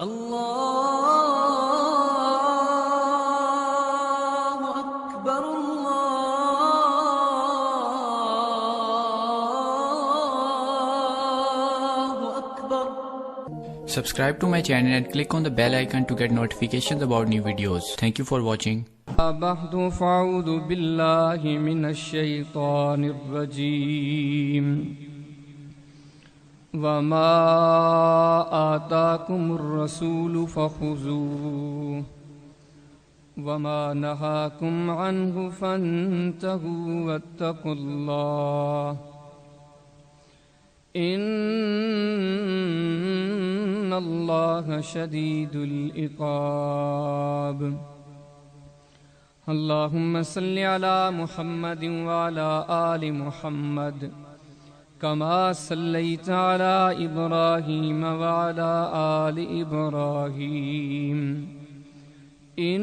Allah Akbar Allah Akbar. Subscribe to my channel and click on the bell icon to get notifications about new videos. Thank you for watching. بعد فاعوذ بالله من الشيطان الرجيم وما آتاكم الرسول فخذوه وما نهاكم عنه فانتهوا واتقوا الله إن الله شديد العقاب. اللهم صل على محمد وعلى آل محمد كما صليت على إبراهيم وعلى آل إبراهيم إنك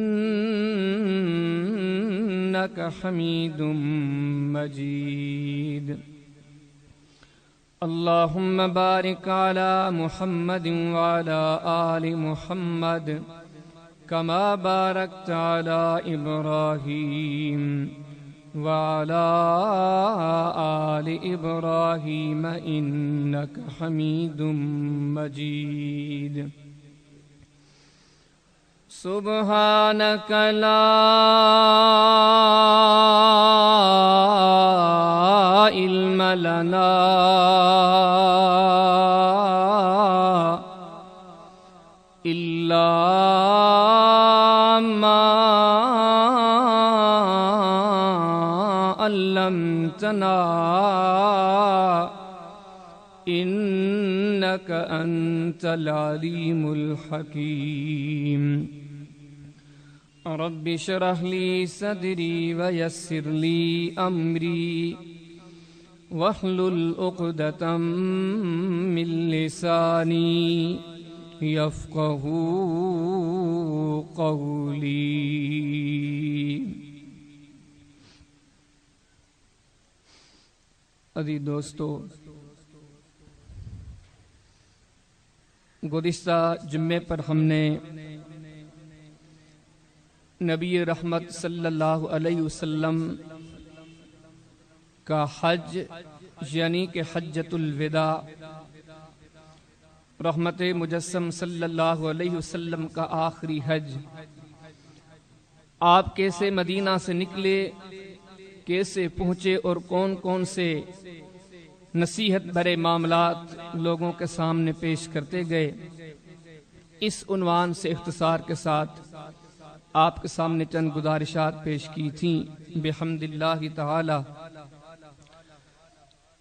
حميد مجيد. اللهم بارك على محمد وعلى آل محمد كما باركت على إبراهيم وعلى آل إبراهيم إنك حميد مجيد. سبحانك لا علم لنا إلا ما علمتنا إنك أنت العليم الحكيم. رب اشرح لي صدري ويسر لي أمري واحلل عقدة من لساني يفقهوا قولي. عزیز دوستو، گزشتہ جمعے پر ہم نے نبی رحمت صلی اللہ علیہ وسلم کا حج یعنی کہ حجۃ الوداع، رحمت مجسم صلی اللہ علیہ وسلم کا آخری حج، آپ کیسے مدینہ سے نکلے، کیسے پہنچے اور کون کون سے نصیحت بھرے معاملات لوگوں کے سامنے پیش کرتے گئے، اس عنوان سے اختصار کے ساتھ آپ کے سامنے چند گزارشات پیش کی تھیں بحمد اللہ تعالی.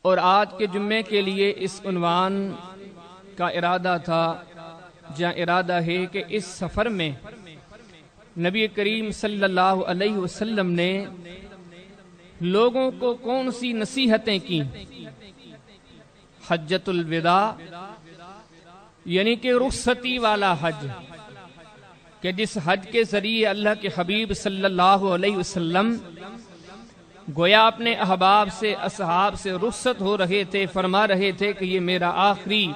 اور آج کے جمعے کے لیے اس عنوان کا ارادہ تھا، جہاں ارادہ ہے کہ اس سفر میں نبی کریم صلی اللہ علیہ وسلم نے لوگوں کو کون سی نصیحتیں کی. حجۃ الوداع یعنی کہ رخصتی والا حج، کہ جس حج کے ذریعے اللہ کے حبیب صلی اللہ علیہ وسلم گویا اپنے احباب سے، اصحاب سے رخصت ہو رہے تھے، فرما رہے تھے کہ یہ میرا آخری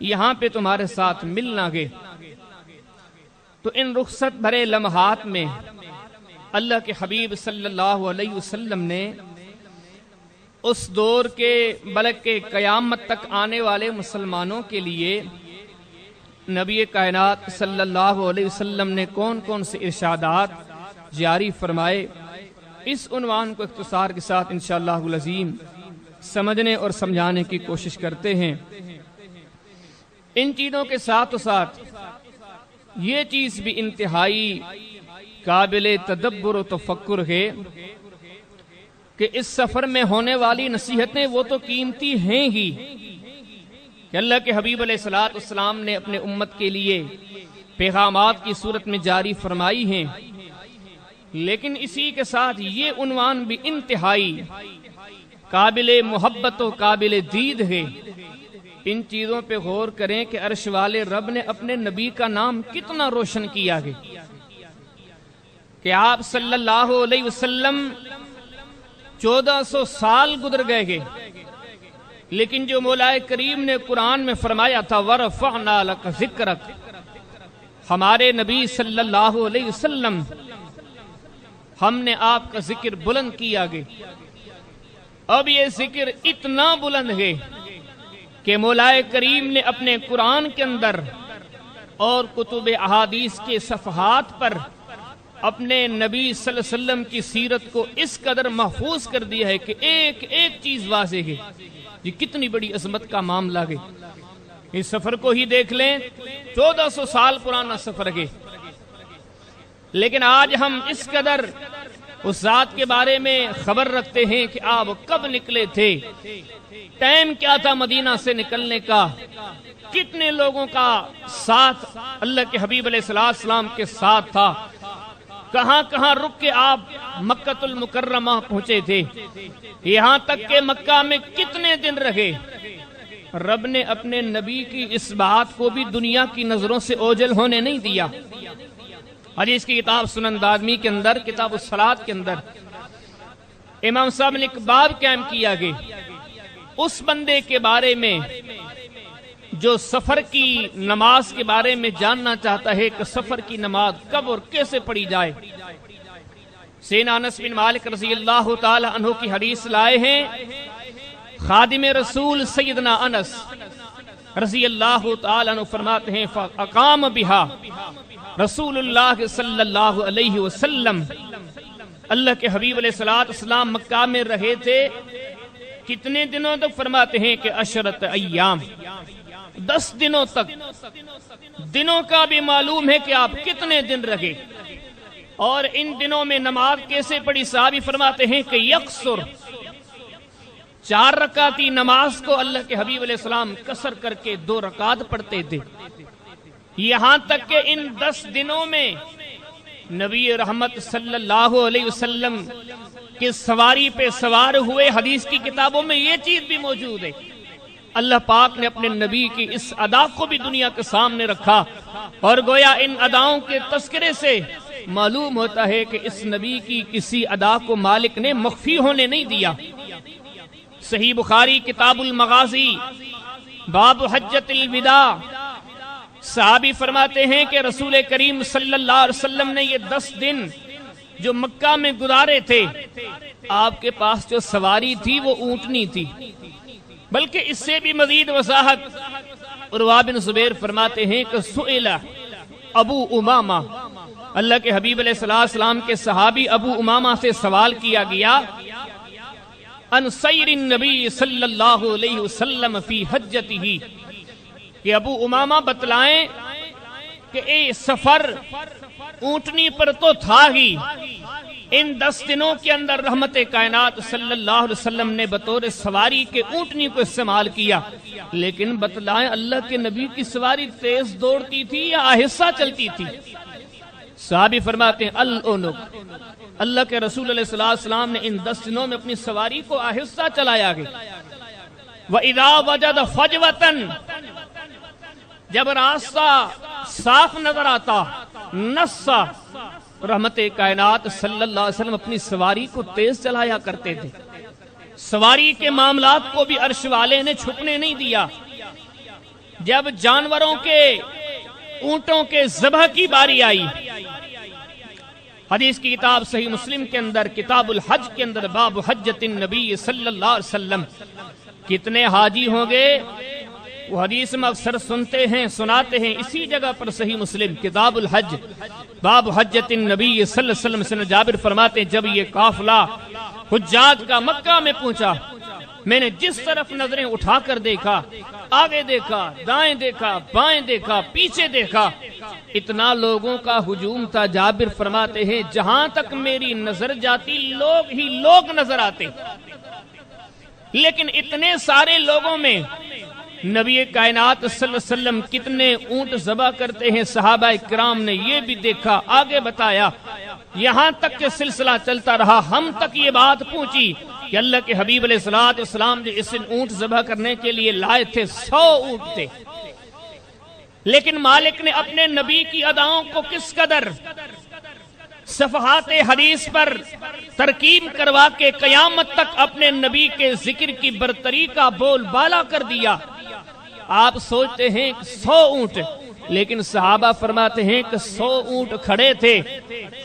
یہاں پہ تمہارے ساتھ ملنا گے. تو ان رخصت بھرے لمحات میں اللہ کے حبیب صلی اللہ علیہ وسلم نے اس دور کے بلکہ قیامت تک آنے والے مسلمانوں کے لیے نبی کائنات صلی اللہ علیہ وسلم نے کون کون سے ارشادات جاری فرمائے، اس عنوان کو اختصار کے ساتھ انشاءاللہ العظیم سمجھنے اور سمجھانے کی کوشش کرتے ہیں. ان چیزوں کے ساتھ ساتھ یہ چیز بھی انتہائی قابل تدبر و تفکر ہے کہ اس سفر میں ہونے والی نصیحتیں وہ تو قیمتی ہیں ہی کہ اللہ کے حبیب علیہ السلام نے اپنے امت کے لیے پیغامات کی صورت میں جاری فرمائی ہیں، لیکن اسی کے ساتھ یہ عنوان بھی انتہائی قابل محبت و قابل دید ہے. ان چیزوں پہ غور کریں کہ عرش والے رب نے اپنے نبی کا نام کتنا روشن کیا ہے کہ آپ صلی اللہ علیہ وسلم 1400 سال گزر گئے ہیں، لیکن جو مولا کریم نے قرآن میں فرمایا تھا وَرَفَعْنَا لَكَ ذِكْرَكَ، ہمارے نبی صلی اللہ علیہ وسلم ہم نے آپ کا ذکر بلند کیا گے. اب یہ ذکر اتنا بلند ہے کہ مولا کریم نے اپنے قرآن کے اندر اور کتب احادیث کے صفحات پر اپنے نبی صلی اللہ علیہ وسلم کی سیرت کو اس قدر محفوظ کر دیا ہے کہ ایک ایک چیز واضح ہے. یہ کتنی بڑی عظمت کا معاملہ ہے. اس سفر کو ہی دیکھ لیں، 1400 سال پرانا سفر ہے، لیکن آج ہم اس قدر اس ذات کے بارے میں خبر رکھتے ہیں کہ آپ کب نکلے تھے، ٹائم کیا تھا مدینہ سے نکلنے کا، کتنے لوگوں کا ساتھ اللہ کے حبیب علیہ السلام کے ساتھ تھا، کہاں کہاں رک کے آپ مکہ المکرمہ پہنچے تھے، یہاں تک کہ مکہ میں کتنے دن رہے. رب نے اپنے نبی کی اس بات کو بھی دنیا کی نظروں سے اوجھل ہونے نہیں دیا. حدیث کی کتاب سنن دارمی کے اندر کتاب الصلاۃ کے اندر امام صاحب نے ایک باب قائم کیا گیا اس بندے کے بارے میں جو سفر کی نماز کے بارے میں جاننا چاہتا ہے کہ سفر کی نماز کب اور کیسے پڑھی جائے. سیدنا انس بن مالک رضی اللہ تعالی عنہ کی حدیث لائے ہیں. خادم رسول سیدنا انس رضی اللہ تعالی عنہ فرماتے ہیں فاقام بها رسول اللہ صلی اللہ علیہ وسلم. اللہ کے حبیب علیہ السلام مکہ میں رہے تھے کتنے دنوں تک؟ فرماتے ہیں کہ 10 ایام، 10 دنوں تک. دنوں کا بھی معلوم ہے کہ آپ کتنے دن رہے. اور ان دنوں میں نماز کیسے پڑھی؟ صحابی فرماتے ہیں کہ یکسر 4 رکعتی نماز کو اللہ کے حبیب علیہ السلام قصر کر کے 2 رکعت پڑھتے تھے. یہاں تک کہ ان 10 دنوں میں نبی رحمت صلی اللہ علیہ وسلم کے سواری پہ سوار ہوئے. حدیث کی کتابوں میں یہ چیز بھی موجود ہے. اللہ پاک نے اپنے نبی کی اس ادا کو بھی دنیا کے سامنے رکھا اور گویا ان اداؤں کے تذکرے سے معلوم ہوتا ہے کہ اس نبی کی کسی ادا کو مالک نے مخفی ہونے نہیں دیا. صحیح بخاری کتاب المغازی باب حجت الوداع صحابی فرماتے ہیں کہ رسول کریم صلی اللہ علیہ وسلم نے یہ 10 دن جو مکہ میں گزارے تھے آپ کے پاس جو سواری تھی وہ اونٹنی تھی. بلکہ اس سے بھی مزید وضاحت عروہ بن زبیر فرماتے ہیں کہ سئل ابو امامہ، اللہ کے حبیب علیہ السلام کے صحابی ابو امامہ سے سوال کیا گیا ان سیر النبی صلی اللہ علیہ وسلم فی حجتہ، کہ ابو امامہ بتلائیں کہ اے سفر اونٹنی پر تو تھا ہی، ان 10 دنوں کے اندر رحمت کائنات صلی اللہ علیہ وسلم نے بطور سواری کے اونٹنی کو استعمال کیا، لیکن بتلائیں اللہ کے نبی کی سواری تیز دوڑتی تھی یا آہستہ چلتی تھی؟ صحابی فرماتے ہیں العنق، اللہ کے رسول علیہ السلام نے ان 10 دنوں میں اپنی سواری کو آہستہ چلایا گیا. وَإِذَا وَجَدَ فَجْوَةً، جب راستہ صاف نظر آتا نصا، رحمت کائنات صلی اللہ علیہ وسلم اپنی سواری کو تیز چلایا کرتے تھے. سواری کے معاملات کو بھی عرش والے نے چھپنے نہیں دیا. جب جانوروں کے اونٹوں کے ذبح کی باری آئی، حدیث کی کتاب صحیح مسلم کے اندر کتاب الحج کے اندر باب حجت النبی صلی اللہ علیہ وسلم، کتنے حاجی ہوں گے وہ حدیث میں اکثر سنتے ہیں سناتے ہیں. اسی جگہ پر صحیح مسلم کتاب الحج باب حجت النبی صلی اللہ علیہ وسلم سے جابر فرماتے ہیں جب یہ قافلہ حجاج کا مکہ میں پہنچا، میں نے جس طرف نظریں اٹھا کر دیکھا، آگے دیکھا، دائیں دیکھا، بائیں دیکھا، پیچھے دیکھا، اتنا لوگوں کا ہجوم تھا. جابر فرماتے ہیں جہاں تک میری نظر جاتی لوگ ہی لوگ نظر آتے. لیکن اتنے سارے لوگوں میں نبی کائنات صلی اللہ علیہ وسلم کتنے اونٹ ذبح کرتے ہیں صحابہ کرام نے یہ بھی دیکھا، آگے بتایا. یہاں تک کہ سلسلہ چلتا رہا، ہم تک یہ بات پہنچی کہ اللہ کے حبیب علیہ السلام جو اس اونٹ ذبح کرنے کے لیے لائے تھے 100 اونٹ تھے. لیکن مالک نے اپنے نبی کی اداؤں کو کس قدر صفحات حدیث پر ترکیب کروا کے قیامت تک اپنے نبی کے ذکر کی برتری کا بول بالا کر دیا. آپ سوچتے ہیں 100 اونٹ لیکن صحابہ فرماتے ہیں کہ 100 اونٹ کھڑے تھے،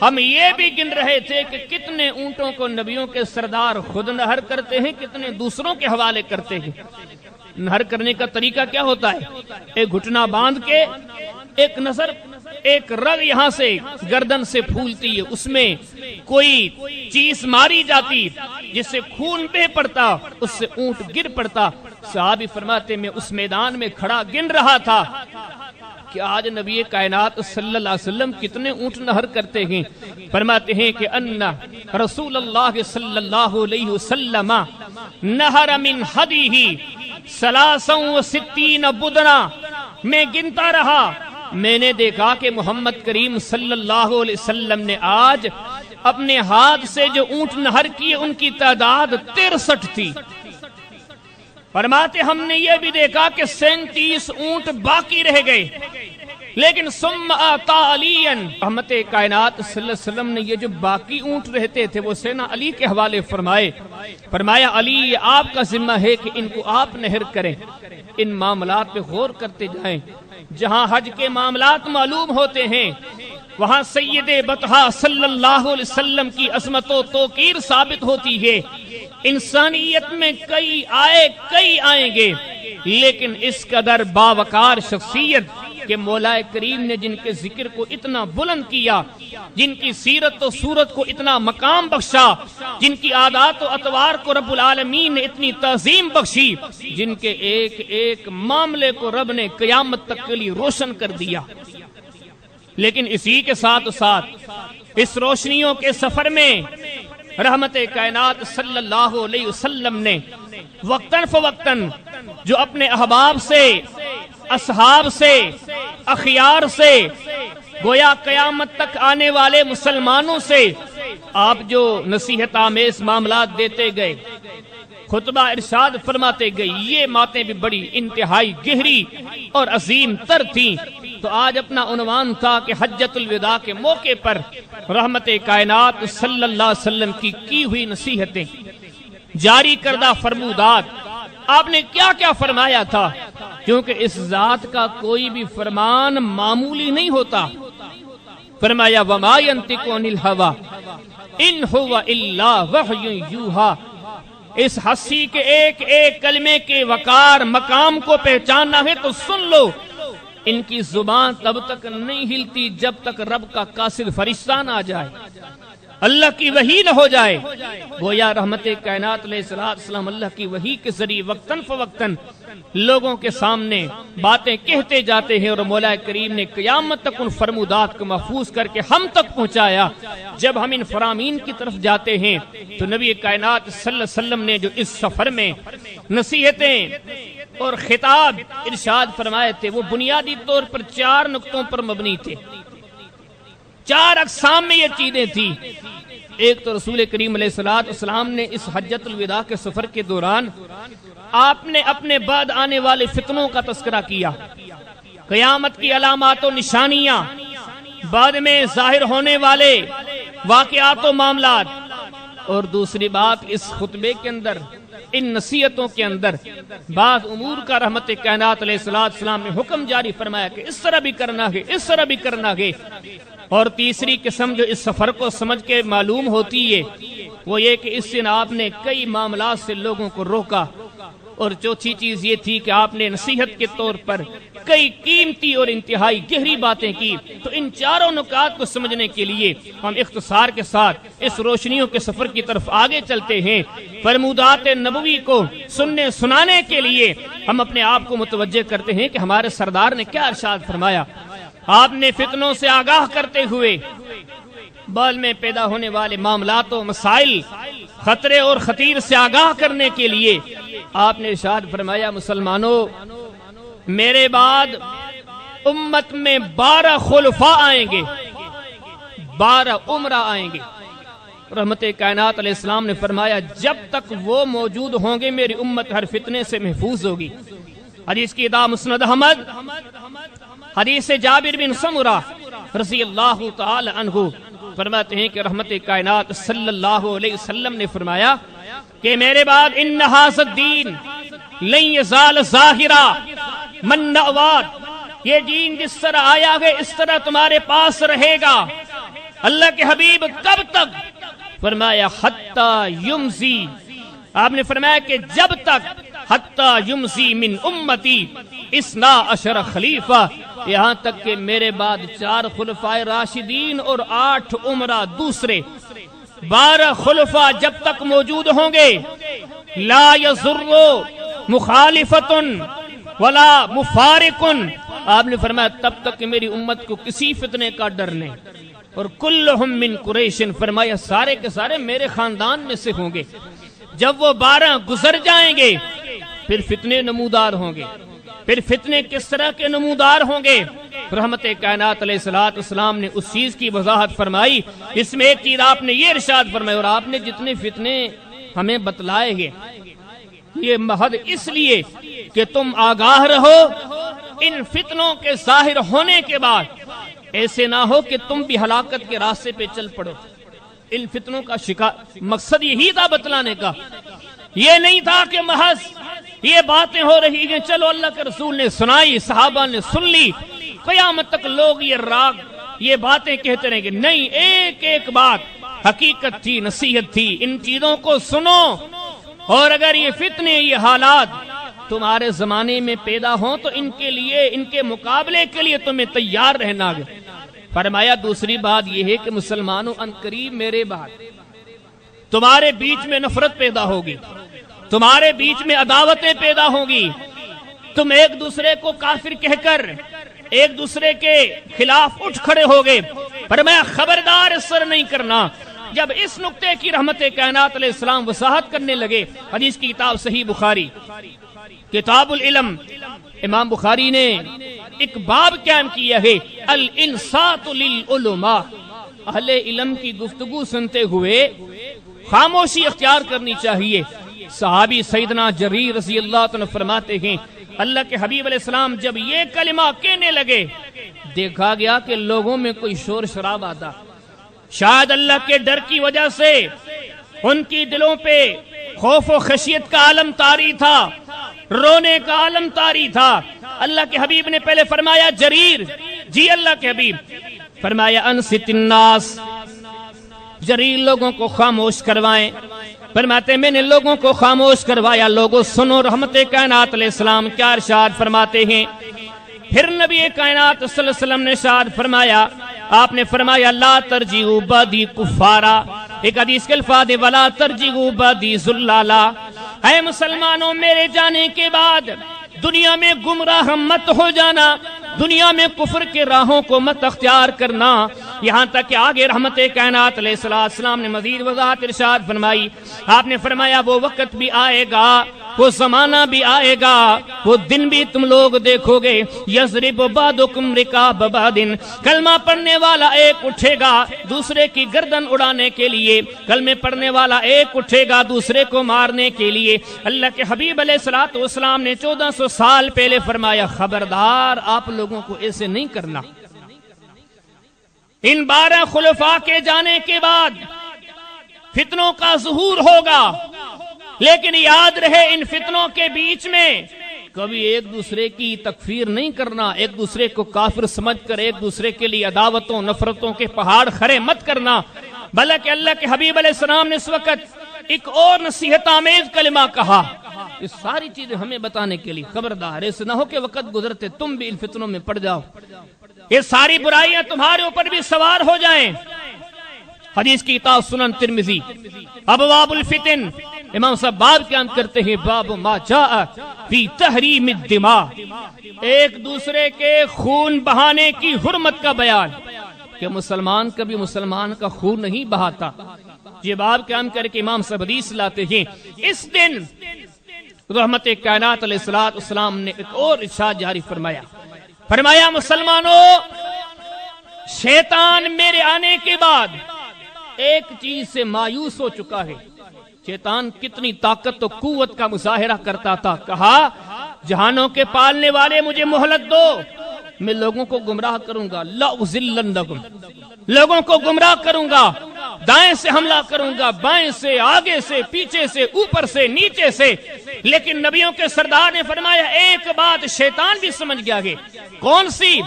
ہم یہ بھی گن رہے تھے کہ کتنے اونٹوں کو نبیوں کے سردار خود نہر کرتے ہیں، کتنے دوسروں کے حوالے کرتے ہیں۔ نہر کرنے کا طریقہ کیا ہوتا ہے؟ ایک گھٹنا باندھ کے ایک نظر، ایک رگ یہاں سے گردن سے پھولتی ہے، اس میں کوئی چیز ماری جاتی جس سے خون بہ پڑتا، اس سے اونٹ گر پڑتا۔ صحابی فرماتے میں اس میدان میں کھڑا گن رہا تھا کہ آج نبی کائنات صلی اللہ علیہ وسلم کتنے اونٹ نہر کرتے ہیں۔ فرماتے ہیں کہ ان رسول اللہ صلی اللہ علیہ وسلم نہر من ہدیہ 63 بدنا۔ میں گنتا رہا، میں نے دیکھا کہ محمد کریم صلی اللہ علیہ وسلم نے آج اپنے ہاتھ سے جو اونٹ نہر کیے ان کی تعداد 63 تھی۔ فرماتے ہم نے یہ بھی دیکھا کہ 37 اونٹ باقی رہ گئے، لیکن ثم آتا علی، رحمت کائنات صلی اللہ علیہ وسلم نے یہ جو باقی اونٹ رہتے تھے وہ سینا علی کے حوالے فرمایا علی یہ آپ کا ذمہ ہے کہ ان کو آپ نہر کریں، ان معاملات پہ غور کرتے جائیں۔ جہاں حج کے معاملات معلوم ہوتے ہیں وہاں سید بطحہ صلی اللہ علیہ وسلم کی عظمت و توقیر ثابت ہوتی ہے۔ انسانیت میں کئی آئیں گے، لیکن اس قدر باوقار شخصیت کہ مولا کریم نے جن کے ذکر کو اتنا بلند کیا، جن کی سیرت و صورت کو اتنا مقام بخشا، جن کی عادات و اطوار کو رب العالمین نے اتنی تعظیم بخشی، جن کے ایک ایک معاملے کو رب نے قیامت تک کے لیے روشن کر دیا۔ لیکن اسی کے ساتھ اس روشنیوں کے سفر میں رحمت کائنات صلی اللہ علیہ وسلم نے وقتاً فوقتاً جو اپنے احباب سے، اصحاب سے، اخیار سے، گویا قیامت تک آنے والے مسلمانوں سے آپ جو نصیحت آمیز معاملات دیتے گئے، خطبہ ارشاد فرماتے گئے، یہ باتیں بھی بڑی انتہائی گہری اور عظیم تر تھیں۔ تو آج اپنا عنوان تھا کہ حجۃ الوداع کے موقع پر رحمت کائنات صلی اللہ علیہ وسلم کی ہوئی نصیحتیں، جاری کردہ فرمودات، آپ نے کیا کیا فرمایا تھا، کیونکہ اس ذات کا کوئی بھی فرمان معمولی نہیں ہوتا۔ فرمایا وما ينطق عن الهوى ان هو الا وحی یوحی۔ اس ہستی کے ایک ایک کلمے کے وقار مقام کو پہچاننا ہے تو سن لو، ان کی زبان تب تک نہیں ہلتی جب تک رب کا قاصد فرشتہ نہ آ جائے، اللہ کی وحی نہ ہو جائے۔ گویا رحمت کائنات علیہ السلام اللہ کی وحی کے ذریعے وقتاً فوقتاً لوگوں کے سامنے باتیں کہتے جاتے ہیں، اور مولا کریم نے قیامت تک ان فرمودات کو محفوظ کر کے ہم تک پہنچایا۔ جب ہم ان فرامین کی طرف جاتے ہیں تو نبی کائنات صلی اللہ علیہ وسلم نے جو اس سفر میں نصیحتیں اور خطاب ارشاد فرمائے تھے وہ بنیادی طور پر 4 نقطوں پر مبنی تھے، 4 اقسام میں یہ چیزیں تھیں۔ ایک تو رسول کریم علیہ السلام نے اس حجۃ الوداع کے سفر کے دوران آپ نے اپنے بعد آنے والے فتنوں کا تذکرہ کیا، قیامت کی علامات و نشانیاں، بعد میں ظاہر ہونے والے واقعات و معاملات، اور دوسری بات اس خطبے کے اندر، ان نصیحتوں کے اندر بعض امور کا رحمت کائنات علیہ السلام نے حکم جاری فرمایا کہ اس طرح بھی کرنا ہے، اس طرح بھی کرنا ہے۔ اور تیسری قسم جو اس سفر کو سمجھ کے معلوم ہوتی ہے وہ یہ کہ اس دن آپ نے کئی معاملات سے لوگوں کو روکا، اور چوتھی چیز یہ تھی کہ آپ نے نصیحت کے طور پر کئی قیمتی اور انتہائی گہری باتیں کی۔ تو ان 4 نکات کو سمجھنے کے لیے ہم اختصار کے ساتھ اس روشنیوں کے سفر کی طرف آگے چلتے ہیں۔ فرمودات نبوی کو سننے سنانے کے لیے ہم اپنے آپ کو متوجہ کرتے ہیں کہ ہمارے سردار نے کیا ارشاد فرمایا۔ آپ نے فتنوں سے آگاہ کرتے ہوئے بال میں پیدا ہونے والے معاملات و مسائل، خطرے اور خطیر سے آگاہ کرنے کے لیے آپ نے ارشاد فرمایا، مسلمانوں میرے بعد امت میں 12 خلفاء آئیں گے، 12 عمرہ آئیں گے۔ رحمت کائنات علیہ السلام نے فرمایا جب تک وہ موجود ہوں گے میری امت ہر فتنے سے محفوظ ہوگی۔ حدیث کی اداء مسند احمد، حدیث جابر بن سمرہ رضی اللہ تعالی عنہ فرماتے ہیں کہ رحمت کائنات صلی اللہ علیہ وسلم نے فرمایا کہ میرے بعد ان ھذا الدین لن یزال ظاہرا من نواد یہ دین جس طرح آیا ہے اس طرح تمہارے پاس رہے گا۔ اللہ کے حبیب کب تک؟ فرمایا حتی یمزی، آپ نے فرمایا کہ جب تک حتی یمزی من امتی 12 خلیفہ، یہاں تک کہ میرے بعد 4 خلفائے راشدین اور 8 عمرہ دوسرے 12 خلفاء جب تک موجود ہوں گے، لا یضر مخالفۃ ولا مفارق، آپ نے فرمایا تب تک کہ میری امت کو کسی فتنے کا ڈر نہیں، اور کلہم من قریش، فرمایا سارے کے سارے میرے خاندان میں سے ہوں گے۔ جب وہ 12 گزر جائیں گے پھر فتنے نمودار ہوں گے۔ پھر فتنے کس طرح کے نمودار ہوں گے؟ رحمت کائنات علیہ السلام نے اس چیز کی وضاحت فرمائی، اس میں ایک چیز آپ نے یہ ارشاد فرمائی، اور آپ نے جتنے فتنے ہمیں بتلائے گے یہ محض اس لیے کہ تم آگاہ رہو، ان فتنوں کے ظاہر ہونے کے بعد ایسے نہ ہو کہ تم بھی ہلاکت کے راستے پہ چل پڑو۔ ان فتنوں کا شکار مقصد یہی تھا بتلانے کا، یہ نہیں تھا کہ محض یہ باتیں ہو رہی ہیں چلو اللہ کے رسول نے سنائی، صحابہ نے سن لی، قیامت تک لوگ یہ راگ یہ باتیں کہتے رہیں گے۔ نہیں، ایک ایک بات حقیقت تھی، نصیحت تھی، ان چیزوں کو سنو، اور اگر یہ فتنے یہ حالات تمہارے زمانے میں پیدا ہوں تو ان کے لیے، ان کے مقابلے کے لیے تمہیں تیار رہنا ہے۔ فرمایا دوسری بات یہ ہے کہ مسلمانوں عنقریب میرے بعد تمہارے بیچ میں نفرت پیدا ہوگی، تمہارے بیچ میں عداوتیں پیدا ہوگی، تم ایک دوسرے کو کافر کہہ کر ایک دوسرے کے خلاف اٹھ کھڑے ہوگے۔ فرمایا خبردار اس طرح نہیں کرنا۔ جب اس نقطے کی رحمت کائنات علیہ السلام وضاحت کرنے لگے، حدیث کی کتاب صحیح بخاری کتاب العلم، امام بخاری نے ایک باب قائم کیا ہے، الانصات للعلماء، اہل علم کی گفتگو سنتے ہوئے خاموشی اختیار کرنی چاہیے۔ صحابی سیدنا جریر رضی اللہ عنہ فرماتے ہیں اللہ کے حبیب علیہ السلام جب یہ کلمہ کہنے لگے دیکھا گیا کہ لوگوں میں کوئی شور شراب آتا، شاید اللہ کے ڈر کی وجہ سے ان کی دلوں پہ خوف و خشیت کا عالم طاری تھا، رونے کا عالم طاری تھا۔ اللہ کے حبیب نے پہلے فرمایا جریر، جی اللہ کے حبیب، فرمایا انصت الناس، جریر لوگوں کو خاموش کروائیں۔ فرماتے میں نے لوگوں کو خاموش کروایا، لوگوں سنو۔ رحمت کائنات علیہ السلام کیا ارشاد فرماتے ہیں؟ پھر نبی کائنات صلی اللہ علیہ وسلم نے ارشاد فرمایا، آپ نے فرمایا لا ترجعوا بعدی کفارا، ایک حدیث کے الفاظ ولا ترجعوا بعدی ذلالا، اے مسلمانوں میرے جانے کے بعد دنیا میں گمراہ مت ہو جانا، دنیا میں کفر کے راہوں کو مت اختیار کرنا۔ یہاں تک کہ آگے رحمت کائنات علیہ السلام نے مزید وضاحت ارشاد فرمائی، آپ نے فرمایا وہ وقت بھی آئے گا، وہ زمانہ بھی آئے گا، وہ دن بھی تم لوگ دیکھو گے، یضرب بعضکم رکاب بعض، کلمہ پڑھنے والا ایک اٹھے گا دوسرے کی گردن اڑانے کے لیے، کلمے پڑھنے والا ایک اٹھے گا دوسرے کو مارنے کے لیے۔ اللہ کے حبیب علیہ السلام نے 1400 سال پہلے فرمایا خبردار آپ لوگوں کو ایسے نہیں کرنا۔ ان 12 خلفاء کے جانے کے بعد فتنوں کا ظہور ہوگا، لیکن یاد رہے ان فتنوں کے بیچ میں کبھی ایک دوسرے کی تکفیر نہیں کرنا، ایک دوسرے کو کافر سمجھ کر ایک دوسرے کے لیے عداوتوں نفرتوں کے پہاڑ کھڑے مت کرنا، بلکہ اللہ کے حبیب علیہ السلام نے اس وقت ایک اور نصیحت آمیز کلمہ کہا۔ یہ ساری چیزیں ہمیں بتانے کے لیے خبردار ایسے نہ ہو کہ وقت گزرتے تم بھی ان فتنوں میں پڑ جاؤ، یہ ساری برائیاں تمہارے اوپر بھی سوار ہو جائیں۔ حدیث کی کتاب سنن ترمذی ابواب الفتن، امام صاحب باب قیام کرتے ہیں باب ما جاء فی تحریم الدماء، ایک دوسرے کے خون بہانے کی حرمت کا بیان، کہ مسلمان کبھی مسلمان کا خون نہیں بہاتا۔ یہ باب قیام کر کے امام صاحب حدیث لاتے ہیں۔ اس دن رحمت کائنات علیہ السلام نے ایک اور ارشاد جاری فرمایا، فرمایا مسلمانوں شیطان میرے آنے کے بعد ایک چیز سے مایوس ہو چکا ہے۔ شیطان کتنی طاقت و قوت کا مظاہرہ کرتا تھا، کہا جہانوں کے پالنے والے مجھے مہلت دو، میں لوگوں کو گمراہ کروں گا، لأضلنکم، لوگوں کو گمراہ کروں گا۔ دائیں سے حملہ کروں گا، بائیں سے، آگے سے، پیچھے سے، اوپر سے، نیچے سے۔ لیکن نبیوں کے سردار نے فرمایا ایک بات شیطان بھی سمجھ گیا کہ کون سی؟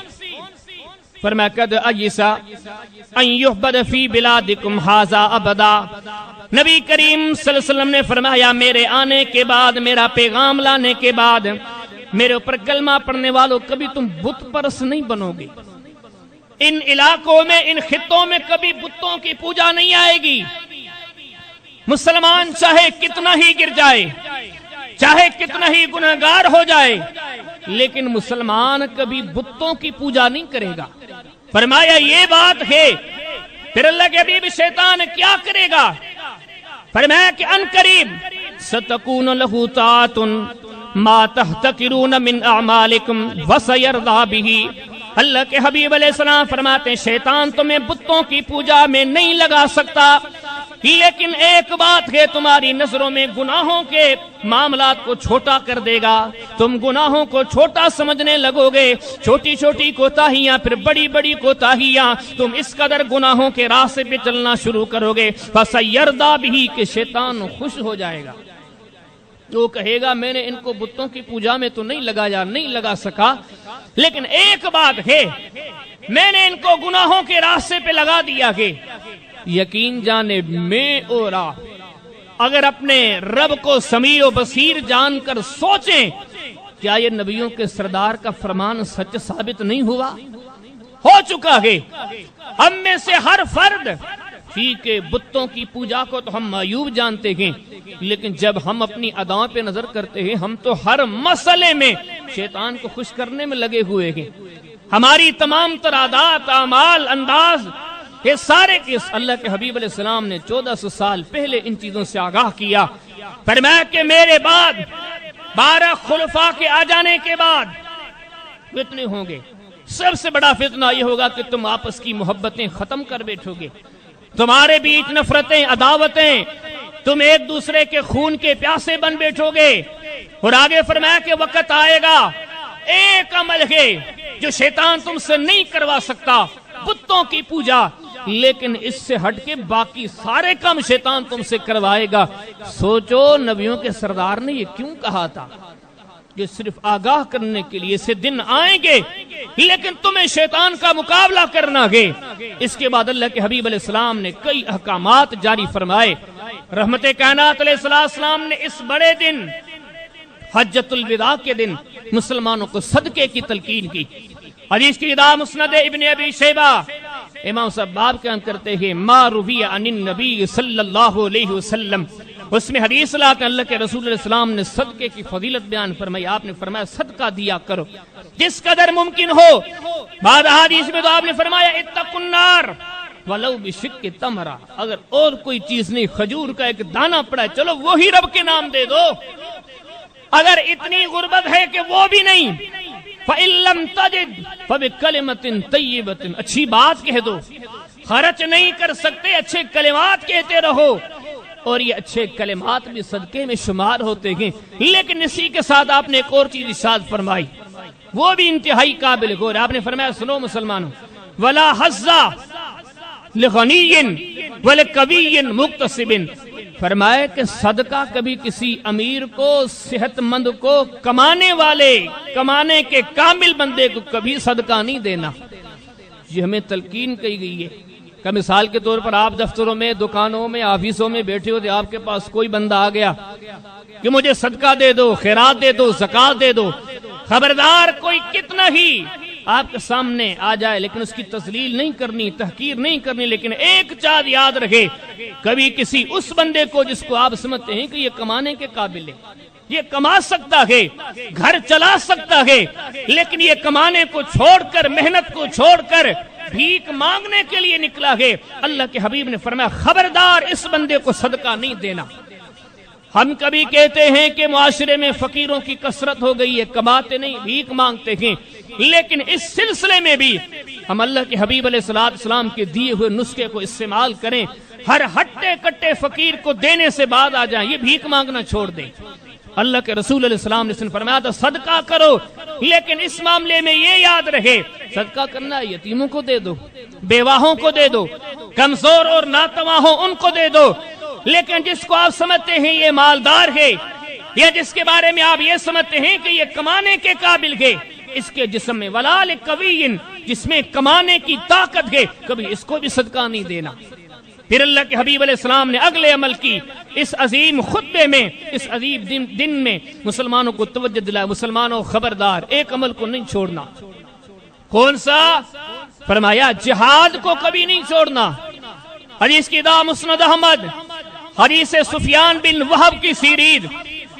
فرمایا قد ایسا ان یعبد فی بلادکم ھذا ابدا۔ نبی کریم صلی اللہ علیہ وسلم نے فرمایا میرے آنے کے بعد، میرا پیغام لانے کے بعد میرے اوپر کلمہ پڑھنے والوں کبھی تم بت پرست نہیں بنو گے۔ ان علاقوں میں، ان خطوں میں کبھی بتوں کی پوجا نہیں آئے گی۔ مسلمان چاہے کتنا ہی گر جائے، چاہے کتنا ہی گنہگار ہو جائے، لیکن مسلمان کبھی بتوں کی پوجا نہیں کرے گا۔ فرمایا یہ بات ہے۔ پھر اللہ کے حبیب شیطان کیا کرے گا؟ فرمایا کہ ان قریب ستکون لہ طاعۃ ما تحتقرون من اعمالکم وسیرضی بہ۔ اللہ کے حبیب علیہ السلام فرماتے ہیں شیطان تمہیں بتوں کی پوجا میں نہیں لگا سکتا، لیکن ایک بات ہے تمہاری نظروں میں گناہوں کے معاملات کو چھوٹا کر دے گا۔ تم گناہوں کو چھوٹا سمجھنے لگو گے، چھوٹی چھوٹی کوتاہیاں پھر بڑی بڑی کوتاہیاں، تم اس قدر گناہوں کے راستے پہ چلنا شروع کرو گے فَسَيَرْضَى بِهِ کہ شیطان خوش ہو جائے گا۔ وہ کہے گا میں نے ان کو بتوں کی پوجا میں تو نہیں لگایا، نہیں لگا سکا، لیکن ایک بات ہے میں نے ان کو گناہوں کے راستے پہ لگا دیا کہ یقین جانے میں اور آپ اگر اپنے رب کو سمیع و بصیر جان کر سوچیں کیا یہ نبیوں کے سردار کا فرمان سچ ثابت نہیں ہوا؟ ہو چکا ہے۔ ہم میں سے ہر فرد ٹھیک ہے بتوں کی پوجا کو تو ہم معیوب جانتے ہیں، لیکن جب ہم اپنی اداؤں پہ نظر کرتے ہیں ہم تو ہر مسئلے میں شیطان کو خوش کرنے میں لگے ہوئے ہیں۔ ہماری تمام تر عادات، اعمال، انداز یہ سارے کس اللہ کے حبیب علیہ السلام نے 1400 سال پہلے ان چیزوں سے آگاہ کیا۔ فرمایا کہ میرے بعد 12 خلفاء کے آ جانے کے بعد فتنے ہوں گے۔ سب سے بڑا فتنہ یہ ہوگا کہ تم آپس کی محبتیں ختم کر بیٹھو گے، تمہارے بیچ نفرتیں، عداوتیں، تم ایک دوسرے کے خون کے پیاسے بن بیٹھو گے۔ اور آگے فرمایا کہ وقت آئے گا ایک عمل ہے جو شیطان تم سے نہیں کروا سکتا، بتوں کی پوجا، لیکن اس سے ہٹ کے باقی سارے کام شیطان تم سے کروائے گا۔ سوچو نبیوں کے سردار نے یہ کیوں کہا تھا؟ یہ صرف آگاہ کرنے کے لیے سے دن آئیں گے لیکن تمہیں شیطان کا مقابلہ کرنا ہے۔ اس کے بعد اللہ کے حبیب علیہ السلام نے کئی احکامات جاری فرمائے۔ رحمت کائنات علیہ السلام نے اس بڑے دن حجۃ الوداع کے دن مسلمانوں کو صدقے کی تلقین کی۔ حدیث کی کتاب مسند ابن ابی شیبہ امام صاحب باب قیام کرتے ہیں ما روی عن النبی صلی اللہ علیہ وسلم، اس میں حدیث لا کہ اللہ کے رسول علیہ السلام نے صدقے کی فضیلت بیان فرمائی۔ آپ نے فرمایا صدقہ دیا کرو جس قدر ممکن ہو۔ بعد حدیث میں تو آپ نے فرمایا اتقوا النار ولو بشق تمرہ، اگر اور کوئی چیز نہیں کھجور کا ایک دانہ پڑا ہے چلو وہی رب کے نام دے دو۔ اگر اتنی غربت ہے کہ وہ بھی نہیں فَإِن لَمْ تَجِدْ فَبِكَلِمَةٍ طَيِّبَةٍ، اچھی بات کہہ دو۔ خرچ نہیں کر سکتے اچھے کلمات کہتے رہو، اور یہ اچھے کلمات بھی صدقے میں شمار ہوتے ہیں۔ لیکن اسی کے ساتھ آپ نے ایک اور چیز ارشاد فرمائی، وہ بھی انتہائی قابل غور۔ آپ نے فرمایا سنو مسلمانوں، وَلَا حَظَّ لِغَنِيٍّ وَلِقَوِيٍّ مُقْتَصِبٍ، فرمایا کہ صدقہ کبھی کسی امیر کو، صحت مند کو، کمانے والے، کمانے کے کامل بندے کو کبھی صدقہ نہیں دینا۔ یہ ہمیں تلقین کی گئی ہے کہ مثال کے طور پر آپ دفتروں میں، دکانوں میں، آفیسوں میں بیٹھے ہوتے، آپ کے پاس کوئی بندہ آ گیا کہ مجھے صدقہ دے دو، خیرات دے دو، زکات دے دو، خبردار کوئی کتنا ہی آپ کے سامنے آ جائے لیکن اس کی تذلیل نہیں کرنی، تحقیر نہیں کرنی، لیکن ایک چیز یاد رکھے، کبھی کسی اس بندے کو جس کو آپ سمجھتے ہیں کہ یہ کمانے کے قابل ہے، یہ کما سکتا ہے، گھر چلا سکتا ہے، لیکن یہ کمانے کو چھوڑ کر، محنت کو چھوڑ کر بھیک مانگنے کے لیے نکلا ہے، اللہ کے حبیب نے فرمایا خبردار اس بندے کو صدقہ نہیں دینا۔ ہم کبھی کہتے ہیں کہ معاشرے میں فقیروں کی کثرت ہو گئی ہے، کماتے نہیں، بھیک مانگتے ہیں، لیکن اس سلسلے میں بھی ہم اللہ کے حبیب علیہ السلام کے دیے ہوئے نسخے کو استعمال کریں۔ ہر ہٹے کٹے فقیر کو دینے سے بعد آ جائیں، یہ بھیک مانگنا چھوڑ دیں۔ اللہ کے رسول علیہ السلام نے فرمایا تھا صدقہ کرو، لیکن اس معاملے میں یہ یاد رہے صدقہ کرنا یتیموں کو دے دو، بیواہوں کو دے دو، کمزور اور ناتواں ہو ان کو دے دو، لیکن جس کو آپ سمجھتے ہیں یہ مالدار ہے یا جس کے بارے میں آپ یہ سمجھتے ہیں کہ یہ کمانے کے قابل ہے، اس کے جسم میں ولال قوی، جس میں کمانے کی طاقت ہے، کبھی اس کو بھی صدقہ نہیں دینا۔ پھر اللہ کے حبیب علیہ السلام نے اگلے عمل کی، اس عظیم خطبے میں، اس عظیم دن میں مسلمانوں کو توجہ دلایا، مسلمانوں خبردار ایک عمل کو نہیں چھوڑنا۔ کون سا؟ فرمایا جہاد کو کبھی نہیں چھوڑنا۔ حدیث کی دا مسند احمد، حدیث سفیان بن وہب کی سیرید،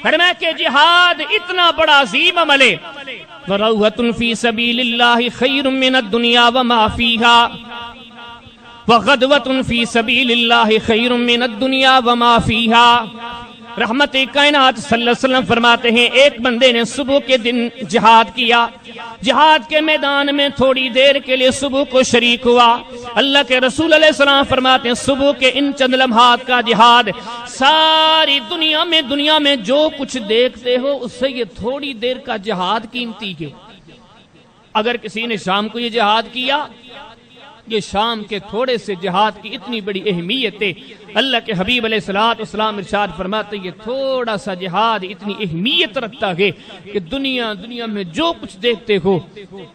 فرمایا کہ جہاد اتنا بڑا عظیم عمل ہے، وَرَوْحَةٌ فِي سَبِيلِ اللَّهِ خَيْرٌ مِّنَ الدُّنْيَا وَمَا فِيهَا وَغَدْوَةٌ فِي سَبِيلِ اللَّهِ خَيْرٌ مِّنَ الدُّنْيَا وَمَا فِيهَا۔ رحمت کائنات صلی اللہ علیہ وسلم فرماتے ہیں ایک بندے نے صبح کے دن جہاد کیا، جہاد کے میدان میں تھوڑی دیر کے لیے صبح کو شریک ہوا۔ اللہ کے رسول علیہ السلام فرماتے ہیں صبح کے ان چند لمحات کا جہاد ساری دنیا میں جو کچھ دیکھتے ہو اس سے یہ تھوڑی دیر کا جہاد قیمتی ہے۔ اگر کسی نے شام کو یہ جہاد کیا، یہ شام کے تھوڑے سے جہاد کی اتنی بڑی اہمیت ہے۔ اللہ کے حبیب علیہ السلام ارشاد فرماتے یہ تھوڑا سا جہاد اتنی اہمیت رکھتا ہے کہ دنیا میں جو کچھ دیکھتے ہو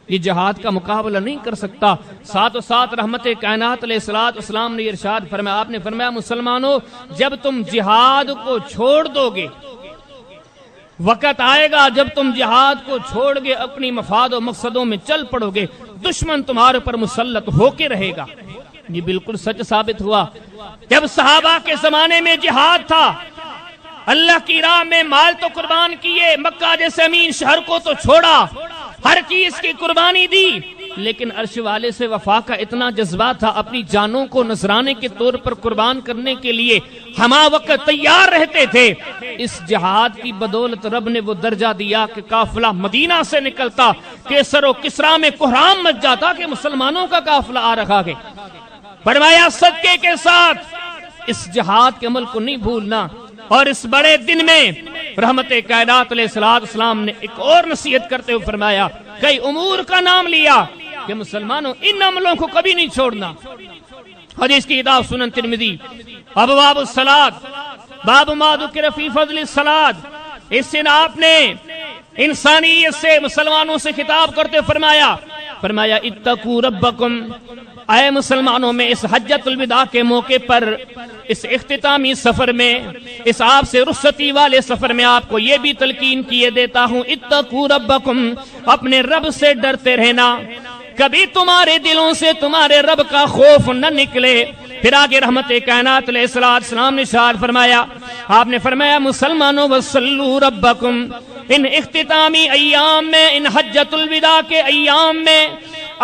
یہ جہاد کا مقابلہ نہیں کر سکتا۔ ساتھ و ساتھ رحمت کائنات علیہ السلام نے ارشاد فرمایا، آپ نے فرمایا مسلمانوں جب تم جہاد کو چھوڑ دو گے، وقت آئے گا جب تم جہاد کو چھوڑ گے اپنی مفاد و مقصدوں میں چل پڑو گے، دشمن تمہارے پر مسلط ہو کے رہے گا۔ یہ بالکل سچ ثابت ہوا۔ جب صحابہ کے زمانے میں جہاد تھا، اللہ کی راہ میں مال تو قربان کیے، مکہ جیسے امین شہر کو تو چھوڑا، ہر چیز کی قربانی دی، لیکن عرش والے سے وفا کا اتنا جذبہ تھا، اپنی جانوں کو نذرانے کے طور پر قربان کرنے کے لیے ہما وقت تیار رہتے تھے۔ اس جہاد کی بدولت رب نے وہ درجہ دیا کہ قافلہ مدینہ سے نکلتا، کیسر و کسرا میں کوہرام مچ جاتا کہ مسلمانوں کا قافلہ آ رہا ہے۔ فرمایا صدقے کے ساتھ اس جہاد کے عمل کو نہیں بھولنا۔ اور اس بڑے دن میں رحمت کائنات علیہ السلام نے ایک اور نصیحت کرتے ہوئے فرمایا، کئی امور کا نام لیا کہ مسلمانوں ان عملوں کو کبھی نہیں چھوڑنا۔ حدیث کی کتاب سنن ترمذی، ابواب الصلاۃ، باب ما ذکر فی فضل الصلاۃ، اس دن آپ نے انسانیت سے مسلمانوں سے خطاب کرتے فرمایا اتقوا ربکم، اے مسلمانوں میں اس حجۃ الوداع کے موقع پر، اس اختتامی سفر میں، اس آپ سے رخصتی والے سفر میں آپ کو یہ بھی تلقین کیے دیتا ہوں اتقوا ربکم، اپنے رب سے ڈرتے رہنا، کبھی تمہارے دلوں سے تمہارے رب کا خوف نہ نکلے۔ پھر آگے رحمت کائنات علیہ السلام نے ارشاد فرمایا، آپ نے فرمایا مسلمانوں وصلوا ربکم، ان اختتامی ایام میں، ان حجۃ الوداع کے ایام میں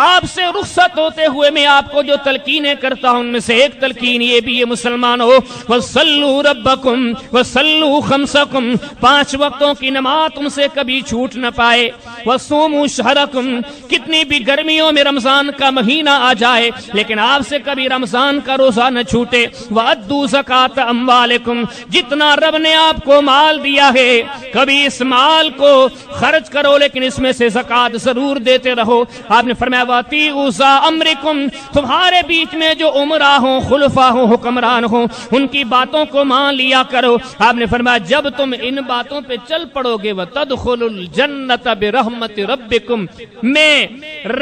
آپ سے رخصت ہوتے ہوئے میں آپ کو جو تلقینیں کرتا ہوں ان میں سے ایک تلقین یہ بھی ہے مسلمانوں، وصلوا ربکم وصلوا خمسکم، 5 وقتوں کی نماز تم سے کبھی چھوٹ نہ پائے، وصوموا شہرکم، کتنی بھی گرمیوں میں رمضان کا مہینہ آ جائے لیکن آپ سے کبھی رمضان کا روزہ نہ چھوٹے، وَأَدُّوا زَكَاةَ أَمْوَالِكُمْ، جتنا رب نے آپ کو مال دیا ہے کبھی اس مال کو خرچ کرو لیکن اس میں سے زکوٰۃ ضرور دیتے رہو۔ آپ نے فرمایا وَأَطِيعُوا ذَا أَمْرِكُمْ، تمہارے بیچ میں جو عمرا ہوں، خلفاء ہوں، حکمران ہوں، ان کی باتوں کو مان لیا کرو۔ آپ نے فرمایا جب تم ان باتوں پہ چل پڑو گے وَتَدْخُلُوا الْجَنَّةَ بِرَحْمَةِ رَبِّكُمْ، میں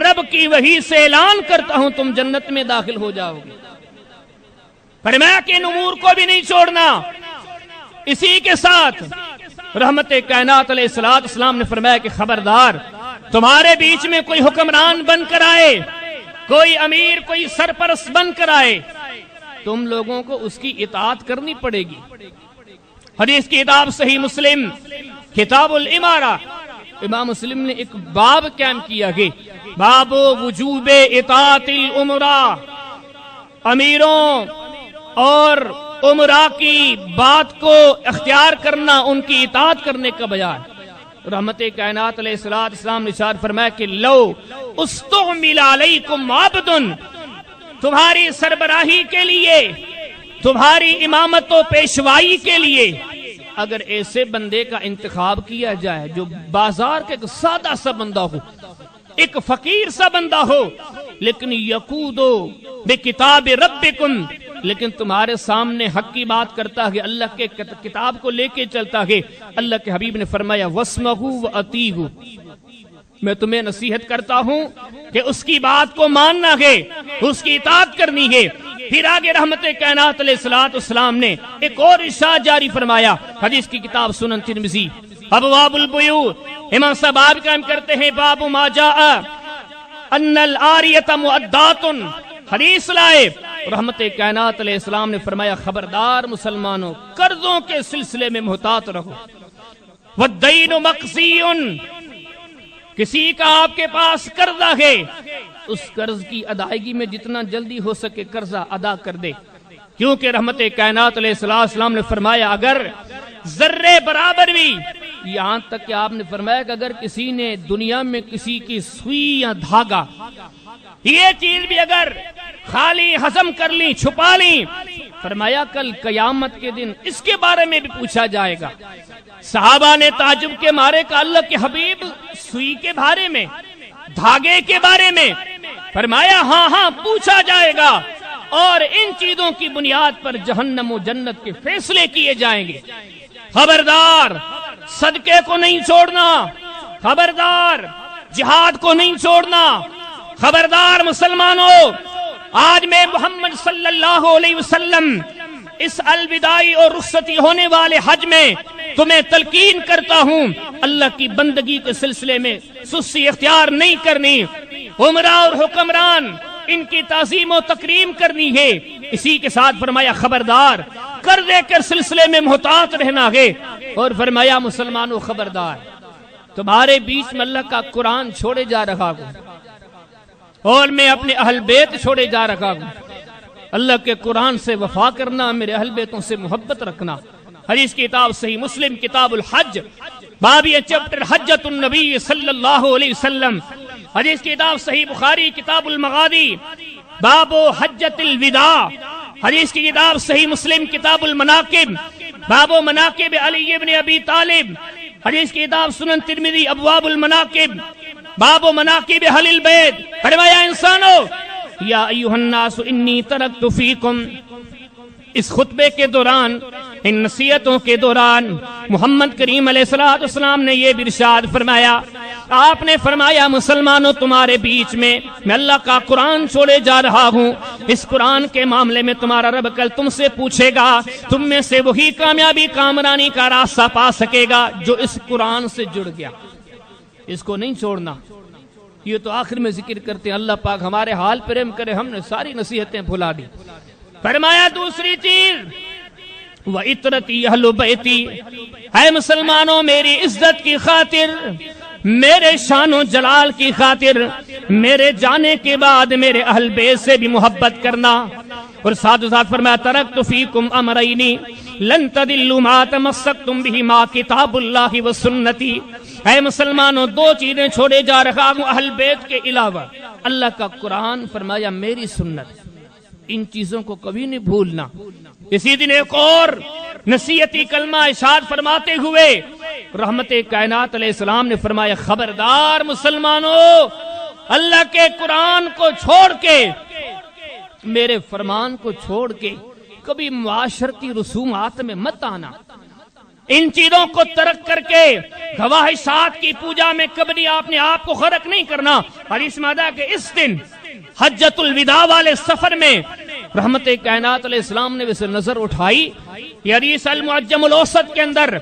رب کی وحی سے اعلان کرتا ہوں تم جنت میں داخل ہو جاؤ گے۔ فرمایا کہ ان امور کو بھی نہیں چھوڑنا۔ اسی کے ساتھ رحمت کائنات علیہ السلام نے فرمایا کہ خبردار تمہارے بیچ میں کوئی حکمران بن کر آئے، کوئی امیر، کوئی سرپرست بن کر آئے، تم لوگوں کو اس کی اطاعت کرنی پڑے گی۔ حدیث کی کتاب صحیح مسلم کتاب الامارہ، امام مسلم نے ایک باب قائم کیا کہ باب وجوب اطاعت الامراء، امیروں اور امراء کی بات کو اختیار کرنا، ان کی اطاعت کرنے کا بیان۔ رحمت کائنات علیہ السلام نے ارشاد فرمایا کہ لو استعمل علیکم عبد، تمہاری سربراہی کے لیے، تمہاری امامت و پیشوائی کے لیے اگر ایسے بندے کا انتخاب کیا جائے جو بازار کے ایک سادہ سا بندہ ہو، ایک فقیر سا بندہ ہو، لیکن یقودو بکتاب ربکم، لیکن تمہارے سامنے حق کی بات کرتا ہے، اللہ کے کتاب کو لے کے چلتا ہے۔ اللہ کے حبیب نے فرمایا واسمعوا واطیعوا، میں تمہیں نصیحت کرتا ہوں کہ اس کی بات کو ماننا ہے، اس کی اطاعت کرنی ہے۔ پھر آگے رحمت کائنات علیہ الصلوۃ والسلام نے ایک اور ارشاد جاری فرمایا، حدیث کی کتاب سنن ترمذی ابواب البیوع، امام صاحب باب قائم کرتے ہیں، باب ما جاء ان العاریۃ مؤدات، حدیث لائے رحمت کائنات علیہ السلام نے فرمایا خبردار مسلمانوں، قرضوں کے سلسلے میں محتاط رہو۔ والدین مقضی، کسی کا آپ کے پاس قرضہ ہے، اس قرض کی ادائیگی میں جتنا جلدی ہو سکے قرضہ ادا کر دے، کیونکہ رحمت کائنات علیہ السلام نے فرمایا اگر ذرے برابر بھی، یہاں تک کہ آپ نے فرمایا کہ اگر کسی نے دنیا میں کسی کی سوئی یا دھاگا، یہ چیز بھی اگر خالی ہضم کر لی، چھپا لی، فرمایا کل قیامت کے دن اس کے بارے میں بھی پوچھا جائے گا۔ صحابہ نے تعجب کے مارے کہ اللہ کے حبیب سوئی کے بارے میں، دھاگے کے بارے میں؟ فرمایا ہاں ہاں پوچھا جائے گا، اور ان چیزوں کی بنیاد پر جہنم و جنت کے فیصلے کیے جائیں گے۔ خبردار صدقے کو نہیں چھوڑنا، خبردار جہاد کو نہیں چھوڑنا، خبردار مسلمانوں۔ آج میں محمد صلی اللہ علیہ وسلم اس الوداعی اور رخصتی ہونے والے حج میں تمہیں تلقین کرتا ہوں، اللہ کی بندگی کے سلسلے میں سستی اختیار نہیں کرنی، عمرہ اور حکمران ان کی تعظیم و تکریم کرنی ہے۔ اسی کے ساتھ فرمایا خبردار قرضے کے سلسلے میں محتاط رہنا ہے، اور فرمایا مسلمانوں خبردار تمہارے بیچ میں اللہ کا قرآن چھوڑے جا رہا ہوں، اور میں اپنے اہل بیت چھوڑے جا رہا ہوں۔ اللہ کے قرآن سے وفا کرنا، میرے اہل بیتوں سے محبت رکھنا۔ حدیث کی کتاب صحیح مسلم کتاب الحج، باب چیپٹر حجۃ النبی صلی اللہ علیہ وسلم۔ حدیث کی کتاب صحیح بخاری کتاب المغازی، باب حجۃ الوداع۔ حدیث کی کتاب صحیح مسلم کتاب المناقب، باب مناقب علی ابن ابی طالب۔ حدیث کی کتاب سنن ترمذی ابواب المناقب، باب مناقب اہل البیت۔ فرمایا انسانو یا ایھا الناس انی ترکت فیکم، اس خطبے کے دوران، ان نصیحتوں کے دوران محمد کریم علیہ السلام نے یہ ارشاد فرمایا، آپ نے فرمایا مسلمانوں تمہارے بیچ میں اللہ کا قرآن چھوڑے جا رہا ہوں، اس قرآن کے معاملے میں تمہارا رب کل تم سے پوچھے گا، تم میں سے وہی کامیابی کامرانی کا راستہ پا سکے گا جو اس قرآن سے جڑ گیا، اس کو نہیں چھوڑنا۔ یہ تو آخر میں ذکر کرتے ہیں، اللہ پاک ہمارے حال پر رحم کرے، ہم نے ساری نصیحتیں بھلا دی۔ فرمایا دوسری چیز وَإِطْرَتِي أَهْلُ بَيْتِي، اے مسلمانوں میری عزت کی خاطر، میرے شان و جلال کی خاطر، میرے جانے کے بعد میرے اہل بیت سے بھی محبت کرنا۔ اور ساتھ ساتھ فرمایا ترکت فیکم امرین لن تضلوا ما تمسکتم بہما کتاب اللہ و سنتی، اے مسلمانوں دو چیزیں چھوڑے جا رہا ہوں اہل بیت کے علاوہ، اللہ کا قرآن، فرمایا میری سنت، ان چیزوں کو کبھی نہیں بھولنا۔ اسی دن ایک اور نصیحتی کلمہ ارشاد فرماتے ہوئے رحمت کائنات علیہ السلام نے فرمایا خبردار مسلمانوں، اللہ کے قرآن کو چھوڑ کے، میرے فرمان کو چھوڑ کے کبھی معاشرتی رسومات میں مت آنا، ان چیزوں کو ترک کر کے خواہشات کی پوجا میں کبھی آپ نے آپ کو غرق نہیں کرنا۔ حدیث میں آتا ہے کہ اس دن حجۃ الوداع والے سفر میں رحمت کائنات علیہ السلام نے ویسے نظر اٹھائی، یہ حدیث المعجم الاوسط کے اندر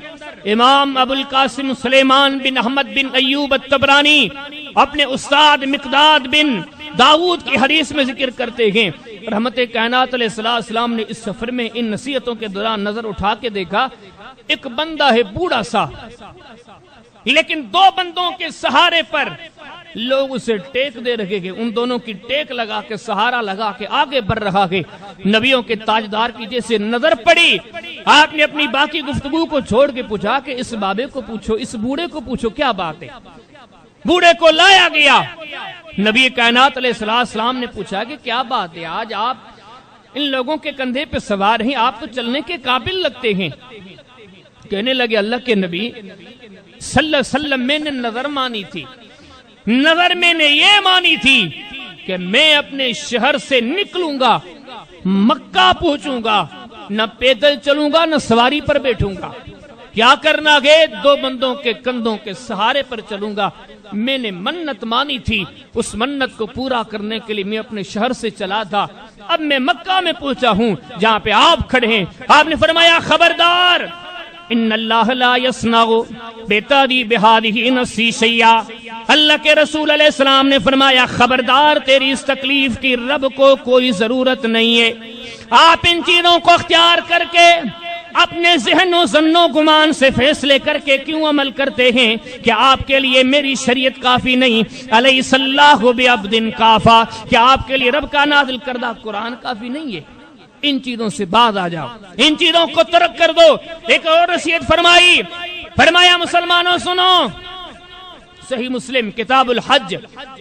امام ابو القاسم سلیمان بن احمد بن ایوب الطبرانی اپنے استاد مقداد بن داؤد کی حدیث میں ذکر کرتے ہیں، رحمت کائنات علیہ السلام نے اس سفر میں ان نصیحتوں کے دوران نظر اٹھا کے دیکھا، ایک بندہ ہے بوڑھا سا، لیکن دو بندوں کے سہارے پر لوگ اسے ٹیک دے رہے ہیں، ان دونوں کی ٹیک لگا کے سہارا لگا کے آگے بڑھ رہا ہے۔ نبیوں کے تاجدار کی جیسے نظر پڑی، آپ نے اپنی باقی گفتگو کو چھوڑ کے پوچھا کہ اس بابے کو پوچھو، اس بوڑھے کو پوچھو کیا بات ہے۔ بوڑھے کو لایا گیا، نبی کائنات علیہ السلام نے پوچھا کہ کیا بات ہے، آج آپ ان لوگوں کے کندھے پہ سوار ہیں، آپ تو چلنے کے قابل لگتے ہیں۔ کہنے لگے اللہ کے نبی صلی اللہ علیہ وسلم میں نے نظر مانی تھی، نظر میں نے یہ مانی تھی کہ میں اپنے شہر سے نکلوں گا، مکہ پہنچوں گا، نہ پیدل چلوں گا نہ سواری پر بیٹھوں گا، کیا کرنا گے؟ 2 بندوں کے کندھوں کے سہارے پر چلوں گا۔ میں نے منت مانی تھی، اس منت کو پورا کرنے کے لیے میں اپنے شہر سے چلا تھا، اب میں مکہ میں پہنچا ہوں جہاں پہ آپ کھڑے ہیں۔ آپ نے فرمایا خبردار، ان اللہ لا یصنع بتعذیب هذه نفسی شیئا، اللہ کے رسول علیہ السلام نے فرمایا خبردار، تیری اس تکلیف کی رب کو کوئی ضرورت نہیں ہے۔ آپ ان چیزوں کو اختیار کر کے اپنے ذہن و ظن و گمان سے فیصلے کر کے کیوں عمل کرتے ہیں کہ آپ کے لیے میری شریعت کافی نہیں؟ الیس اللہ بعبد کافا، کیا آپ کے لیے رب کا نازل کردہ قرآن کافی نہیں ہے؟ ان چیزوں سے باز آ جاؤ، ان چیزوں کو ترک کر دو۔ ایک اور نصیحت فرمائی، فرمایا مسلمانوں سنو، صحیح مسلم کتاب الحج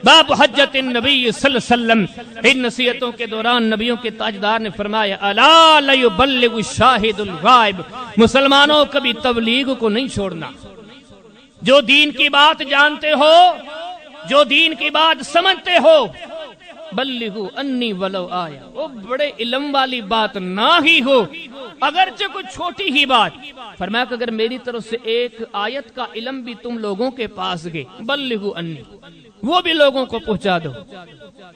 باب حجت النبی صلی اللہ علیہ وسلم، ان نصیحتوں کے دوران نبیوں کے تاجدار نے فرمایا الا لیبلغ الشاہد الغائب، مسلمانوں کبھی تبلیغ کو نہیں چھوڑنا۔ جو دین کی بات جانتے ہو، جو دین کی بات سمجھتے ہو، بلغوا انی ولو آیا، وہ بڑے علم والی بات نہ ہی ہو، اگرچہ کوئی چھوٹی ہی بات، فرمایا کہ اگر میری طرف سے ایک آیت کا علم بھی تم لوگوں کے پاس گئے، بلغوا انی، وہ بھی لوگوں کو پہنچا دو۔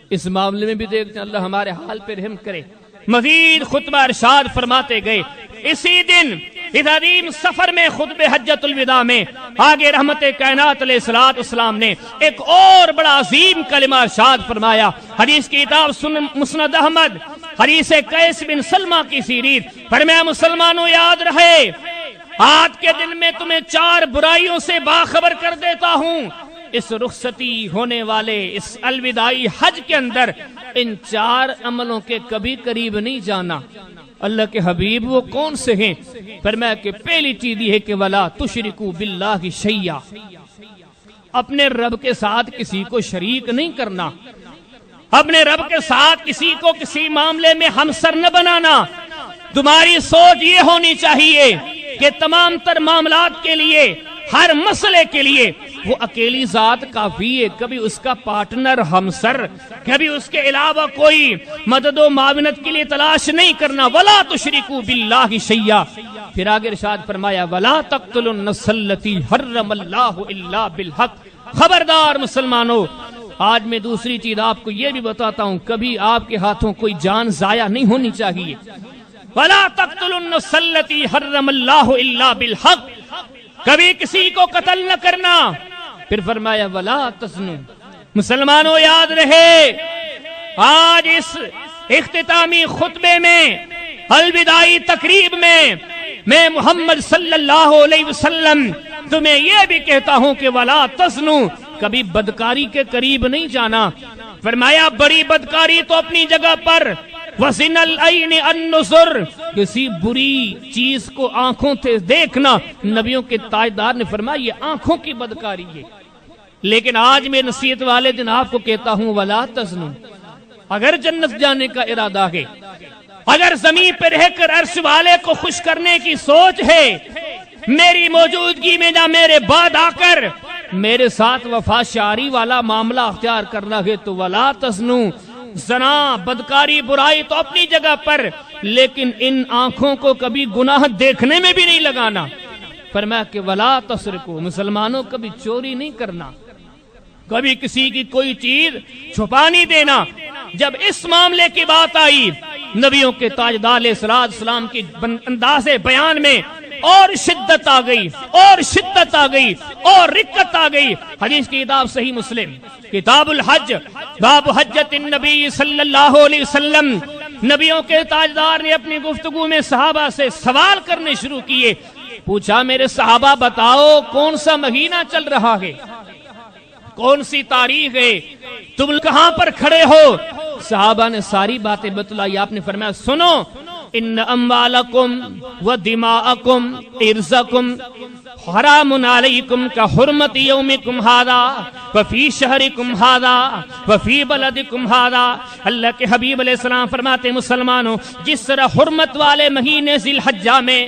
اس معاملے میں بھی دیکھتے ہیں، اللہ ہمارے حال پہ رحم کرے۔ مزید خطبہ ارشاد فرماتے گئے، اسی دن اس عظیم سفر میں خطبہ حجت الوداع میں آگے رحمت کائنات علیہ السلام نے ایک اور بڑا عظیم کلمہ ارشاد فرمایا۔ حدیث کی کتاب مسند احمد، حدیث قیس بن سلمہ کی سیریت، فرمایا مسلمانوں یاد رہے، آج کے دن میں تمہیں 4 برائیوں سے باخبر کر دیتا ہوں۔ اس رخصتی ہونے والے اس الوداعی حج کے اندر ان 4 عملوں کے کبھی قریب نہیں جانا۔ اللہ کے حبیب وہ کون سے ہیں؟ فرمایا کہ پہلی چیز یہ ہے کہ ولا تشرکوا باللہ شیئا، اپنے رب کے ساتھ کسی کو شریک نہیں کرنا، اپنے رب کے ساتھ کسی کو کسی معاملے میں ہمسر نہ بنانا۔ تمہاری سوچ یہ ہونی چاہیے کہ تمام تر معاملات کے لیے، ہر مسئلے کے لیے وہ اکیلی ذات کافی ہے، کبھی اس کا پارٹنر ہمسر، کبھی اس کے علاوہ کوئی مدد و معاونت کے لیے تلاش نہیں کرنا۔ ولا تشرکوا باللہ شیئا، پھر آگے ارشاد فرمایا ولا تقتلوا النفس التی حرم اللہ الا بالحق، خبردار مسلمانوں، آج میں دوسری چیز آپ کو یہ بھی بتاتا ہوں، کبھی آپ کے ہاتھوں کوئی جان ضائع نہیں ہونی چاہیے۔ ولا تقتلوا النفس التی حرم اللہ الا بالحق، کبھی کسی کو قتل نہ کرنا۔ پھر فرمایا ولا تزنوا، مسلمانوں یاد رہے، آج اس اختتامی خطبے میں، الوداعی تقریب میں محمد صلی اللہ علیہ وسلم تمہیں یہ بھی کہتا ہوں کہ ولا تزنوا، کبھی بدکاری کے قریب نہیں جانا۔ فرمایا بڑی بدکاری تو اپنی جگہ پر، وَزِنَ الْعَيْنِ النُّظُرِ، کسی بری چیز کو آنکھوں سے دیکھنا، نبیوں کے تاجدار نے فرمایا یہ آنکھوں کی بدکاری ہے۔ لیکن آج میں نصیحت والے دن آپ کو کہتا ہوں وَلَا تَزْنُوا، اگر جنت جانے کا ارادہ ہے، اگر زمین پر رہ کر عرش والے کو خوش کرنے کی سوچ ہے، میری موجودگی میں یا میرے بعد آ کر میرے ساتھ وفا شعری والا معاملہ اختیار کرنا ہے تو وَلَا تَزْنُوا، زنا، بدکاری، برائی تو اپنی جگہ پر، لیکن ان آنکھوں کو کبھی گناہ دیکھنے میں بھی نہیں لگانا۔ فرمایا کہ ولا تسرقوا، مسلمانوں کبھی چوری نہیں کرنا، کبھی کسی کی کوئی چیز چھپا نہیں دینا۔ جب اس معاملے کی بات آئی، نبیوں کے تاجدار علیہ السلام کی انداز بیان میں اور شدت آ گئی، اور شدت آ گئی، اور رقت آ گئی۔ حدیث کی کتاب صحیح مسلم کتاب الحج باب حجت النبی صلی اللہ علیہ وسلم، نبیوں کے تاجدار نے اپنی گفتگو میں صحابہ سے سوال کرنے شروع کیے۔ پوچھا میرے صحابہ بتاؤ کون سا مہینہ چل رہا ہے، کون سی تاریخ ہے، تم کہاں پر کھڑے ہو؟ صحابہ نے ساری باتیں بتلائی۔ آپ نے فرمایا سنو، ان اموالکم و دماءکم ارزکم حرام علیکم کا حرمت یومکم ھذا وفی شہرکم ھذا وفی بلدکم ھذا۔ اللہ کے حبیب علیہ السلام فرماتے مسلمانوں، جس طرح حرمت والے مہینے ذی الحجہ میں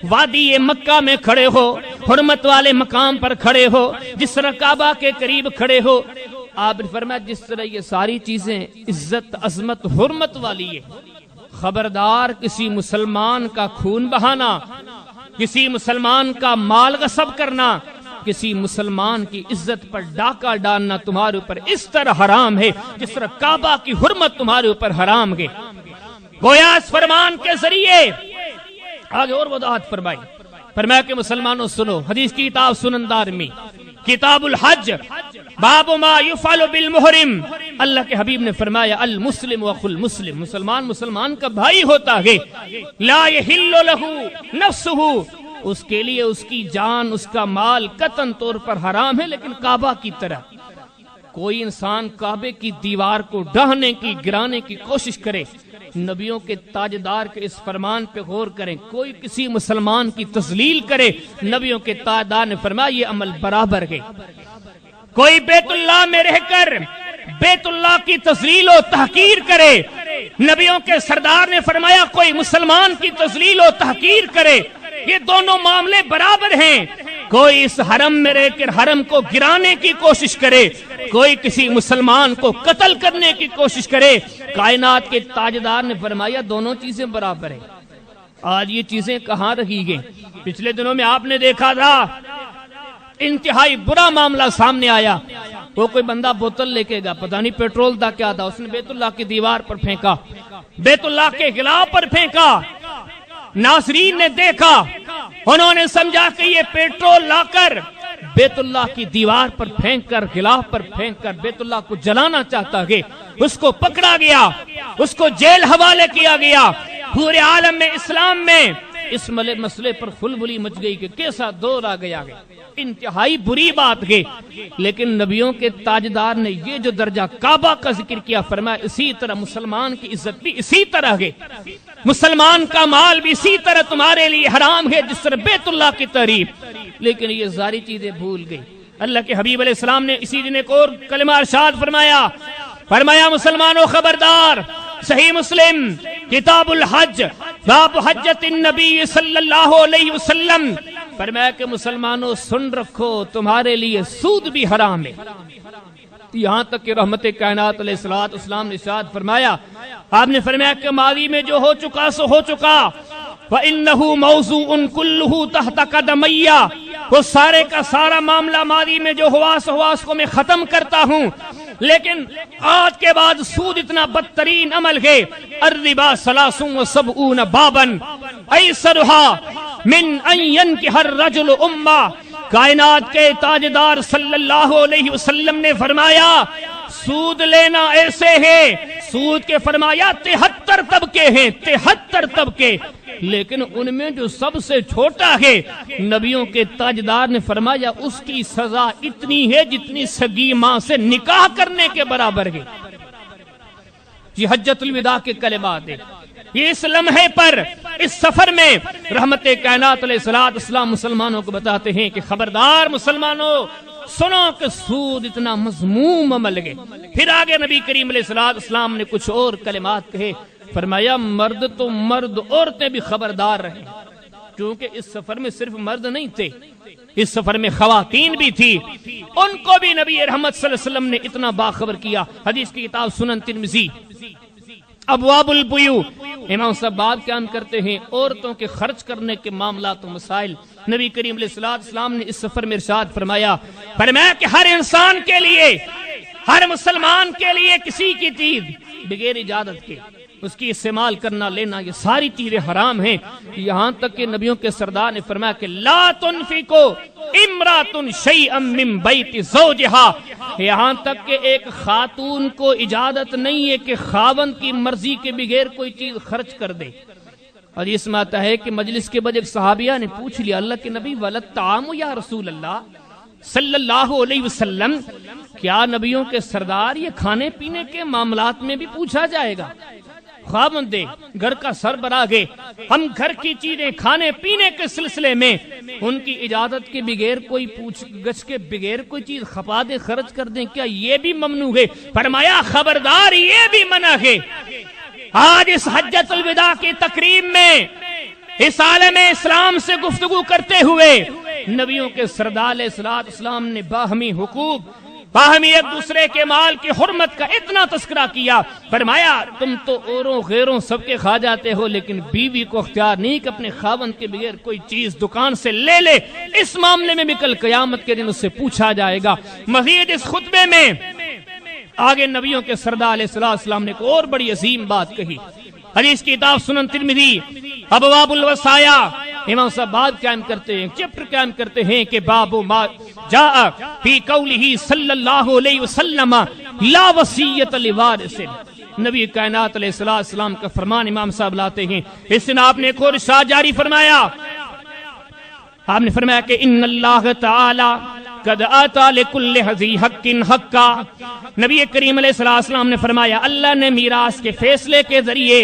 وادی مکہ میں کھڑے ہو، حرمت والے مقام پر کھڑے ہو، جس طرح کعبہ کے قریب کھڑے ہو، آپ نے فرمایا جس طرح یہ ساری چیزیں عزت عظمت حرمت والی ہے، خبردار کسی مسلمان کا خون بہانا، کسی مسلمان کا مال غصب کرنا، کسی مسلمان کی عزت پر ڈاکہ ڈالنا تمہارے اوپر اس طرح حرام ہے جس طرح کعبہ کی حرمت تمہارے اوپر حرام ہے۔ گویا اس فرمان کے ذریعے آگے اور وضاحت فرمایا کہ مسلمانوں سنو، حدیث کی کتاب سنن دارمی کتاب الحج باب ما یفعل بالمحرم، اللہ کے حبیب نے فرمایا المسلم اخو المسلم، مسلمان کا بھائی ہوتا ہے، لا یحل لہ نفسہ، اس کے لیے اس کی جان اس کا مال قطعاً طور پر حرام ہے، لیکن کعبہ کی طرح کوئی انسان کعبے کی دیوار کو ڈھانے کی گرانے کی کوشش کرے، نبیوں کے تاجدار کے اس فرمان پہ غور کریں، کوئی کسی مسلمان کی تذلیل کرے، نبیوں کے تاجدار نے فرمایا یہ عمل برابر ہے۔ کوئی بیت اللہ میں رہ کر بیت اللہ کی تذلیل و تحقیر کرے، نبیوں کے سردار نے فرمایا کوئی مسلمان کی تذلیل و تحقیر کرے، یہ دونوں معاملے برابر ہیں۔ کوئی اس حرم میں رہ کر حرم کو گرانے کی کوشش کرے، کوئی کسی مسلمان کو قتل کرنے کی کوشش کرے، کائنات کے تاجدار نے فرمایا دونوں چیزیں برابر ہیں۔ آج یہ چیزیں کہاں رہی گئیں؟ پچھلے دنوں میں آپ نے دیکھا تھا انتہائی برا معاملہ سامنے آیا، وہ کوئی بندہ بوتل لے کے گا، پتہ نہیں پیٹرول دا کیا تھا، اس نے بیت اللہ کی دیوار پر پھینکا، بیت اللہ کے غلاف پر پھینکا، ناظرین نے دیکھا، انہوں نے سمجھا کہ یہ پیٹرول لا کر بیت اللہ کی دیوار پر پھینک کر غلاف پر پھینک کر بیت اللہ کو جلانا چاہتا ہے، اس کو پکڑا گیا، اس کو جیل حوالے کیا گیا۔ پورے عالم میں اسلام میں اس مسئلے پر خلبلی مچ گئی کہ کیسا دور آ گیا ہے، انتہائی بری بات ہے، لیکن نبیوں کے تاجدار نے یہ جو درجہ کعبہ کا ذکر کیا، فرمایا اسی طرح مسلمان کی عزت بھی اسی طرح ہے، مسلمان کا مال بھی اسی طرح تمہارے لیے حرام ہے جس طرح بیت اللہ کی تعریف۔ لیکن یہ ساری چیزیں بھول گئی۔ اللہ کے حبیب علیہ السلام نے اسی دن ایک اور کلمہ ارشاد فرمایا مسلمانوں خبردار، صحیح مسلم کتاب الحج باب حجت النبی صلی اللہ علیہ وسلم، فرمایا کہ مسلمانوں سن رکھو تمہارے لیے سود بھی حرام ہے۔ یہاں تک کہ رحمت کائنات علیہ السلام نے ارشاد فرمایا، آپ نے فرمایا کہ ماضی میں جو ہو چکا سو ہو چکا، وَإِنَّهُ مَوْضُوعٌ كُلُّهُ تَحْتَ قَدَمَيَّ، وہ سارے کا سارا معاملہ ماضی میں جو ہوا سو ہوا اس کو میں ختم کرتا ہوں، لیکن آج کے بعد سود اتنا بدترین عمل ہے، الربا 73 بابا ایسرها من ان ينكح الرجل امہ، کائنات کے تاجدار صلی اللہ علیہ وسلم نے فرمایا سود لینا ایسے ہے، سود کے فرمایا 73 طبقے ہیں، 73 طبقے، لیکن ان میں جو سب سے چھوٹا ہے، نبیوں کے تاجدار نے فرمایا اس کی سزا اتنی ہے جتنی سگی ماں سے نکاح کرنے کے برابر ہے۔ یہ حجت الوداع کے کلمات ہیں۔ یہ اس لمحے پر اس سفر میں رحمت کائنات علیہ السلام مسلمانوں کو بتاتے ہیں کہ خبردار مسلمانوں سنو کہ سود اتنا مذموم عمل ہے۔ پھر آگے نبی کریم علیہ السلام نے کچھ اور کلمات کہے، فرمایا مرد تو مرد، عورتیں بھی خبردار رہیں، کیونکہ اس سفر میں صرف مرد نہیں تھے، اس سفر میں خواتین بھی تھی، ان کو بھی نبی رحمت صلی اللہ علیہ وسلم نے اتنا باخبر کیا۔ حدیث کی کتاب سنن ترمذی ابواب البیوع، امام صاحب باب بیان کرتے ہیں عورتوں کے خرچ کرنے کے معاملات و مسائل۔ نبی کریم علیہ السلام نے اس سفر میں ارشاد فرمایا کہ ہر انسان کے لیے، ہر مسلمان کے لیے کسی کی چیز بغیر اجازت کے اس کی استعمال کرنا لینا یہ ساری چیزیں حرام ہیں، یہاں تک کہ نبیوں کے سردار نے فرمایا کہ لا تنفقو امرات شیئا من بیت زوجہا، یہاں تک کہ ایک خاتون کو اجازت نہیں ہے کہ خاوند کی مرضی کے بغیر کوئی چیز خرچ کر دے۔ اور اس میں آتا ہے کہ مجلس کے بعد ایک صحابیہ نے پوچھ لیا اللہ کے نبی ولد طعام یا رسول اللہ صلی اللہ علیہ وسلم، کیا نبیوں کے سردار یہ کھانے پینے کے معاملات میں بھی پوچھا جائے گا؟ خاوند دے گھر کا سربراہ ہے، ہم گھر کی چیزیں کھانے پینے کے سلسلے میں ان کی اجازت کے بغیر کوئی پوچھ گچھ کے بغیر کوئی چیز کھپا دے خرچ کر دیں، کیا یہ بھی ممنوع ہے؟ فرمایا خبردار یہ بھی منع ہے۔ آج اس حجت الوداع کی تقریب میں اس عالم اسلام سے گفتگو کرتے ہوئے نبیوں کے سردار علیہ السلام نے باہمی حقوق باہمی ایک دوسرے کے مال کی حرمت کا اتنا تذکرہ کیا، فرمایا تم تو اوروں غیروں سب کے کھا جاتے ہو، لیکن بیوی کو اختیار نہیں کہ اپنے خاوند کے بغیر کوئی چیز دکان سے لے لے۔ اس معاملے میں بھی کل قیامت کے دن اس سے پوچھا جائے گا۔ مزید اس خطبے میں آگے نبیوں کے سردار علیہ السلام نے ایک اور بڑی عظیم بات کہی۔ حدیث کی کتاب سنن ترمذی ابواب الوصایا، امام صاحب باب قائم کرتے ہیں، چیپٹر قائم کرتے ہیں کہ باب ما جاء فی قولہ صلی اللہ علیہ وسلم لا وصیت لوارث۔ نبی کائنات علیہ السلام کا فرمان امام صاحب لاتے ہیں۔ اس دن آپ نے ایک اور ارشاد جاری فرمایا، آپ نے فرمایا کہ ان اللہ تعالی قد آتا لکل ذی حق حقا۔ نبی کریم علیہ السلام نے فرمایا اللہ نے میراث کے فیصلے کے ذریعے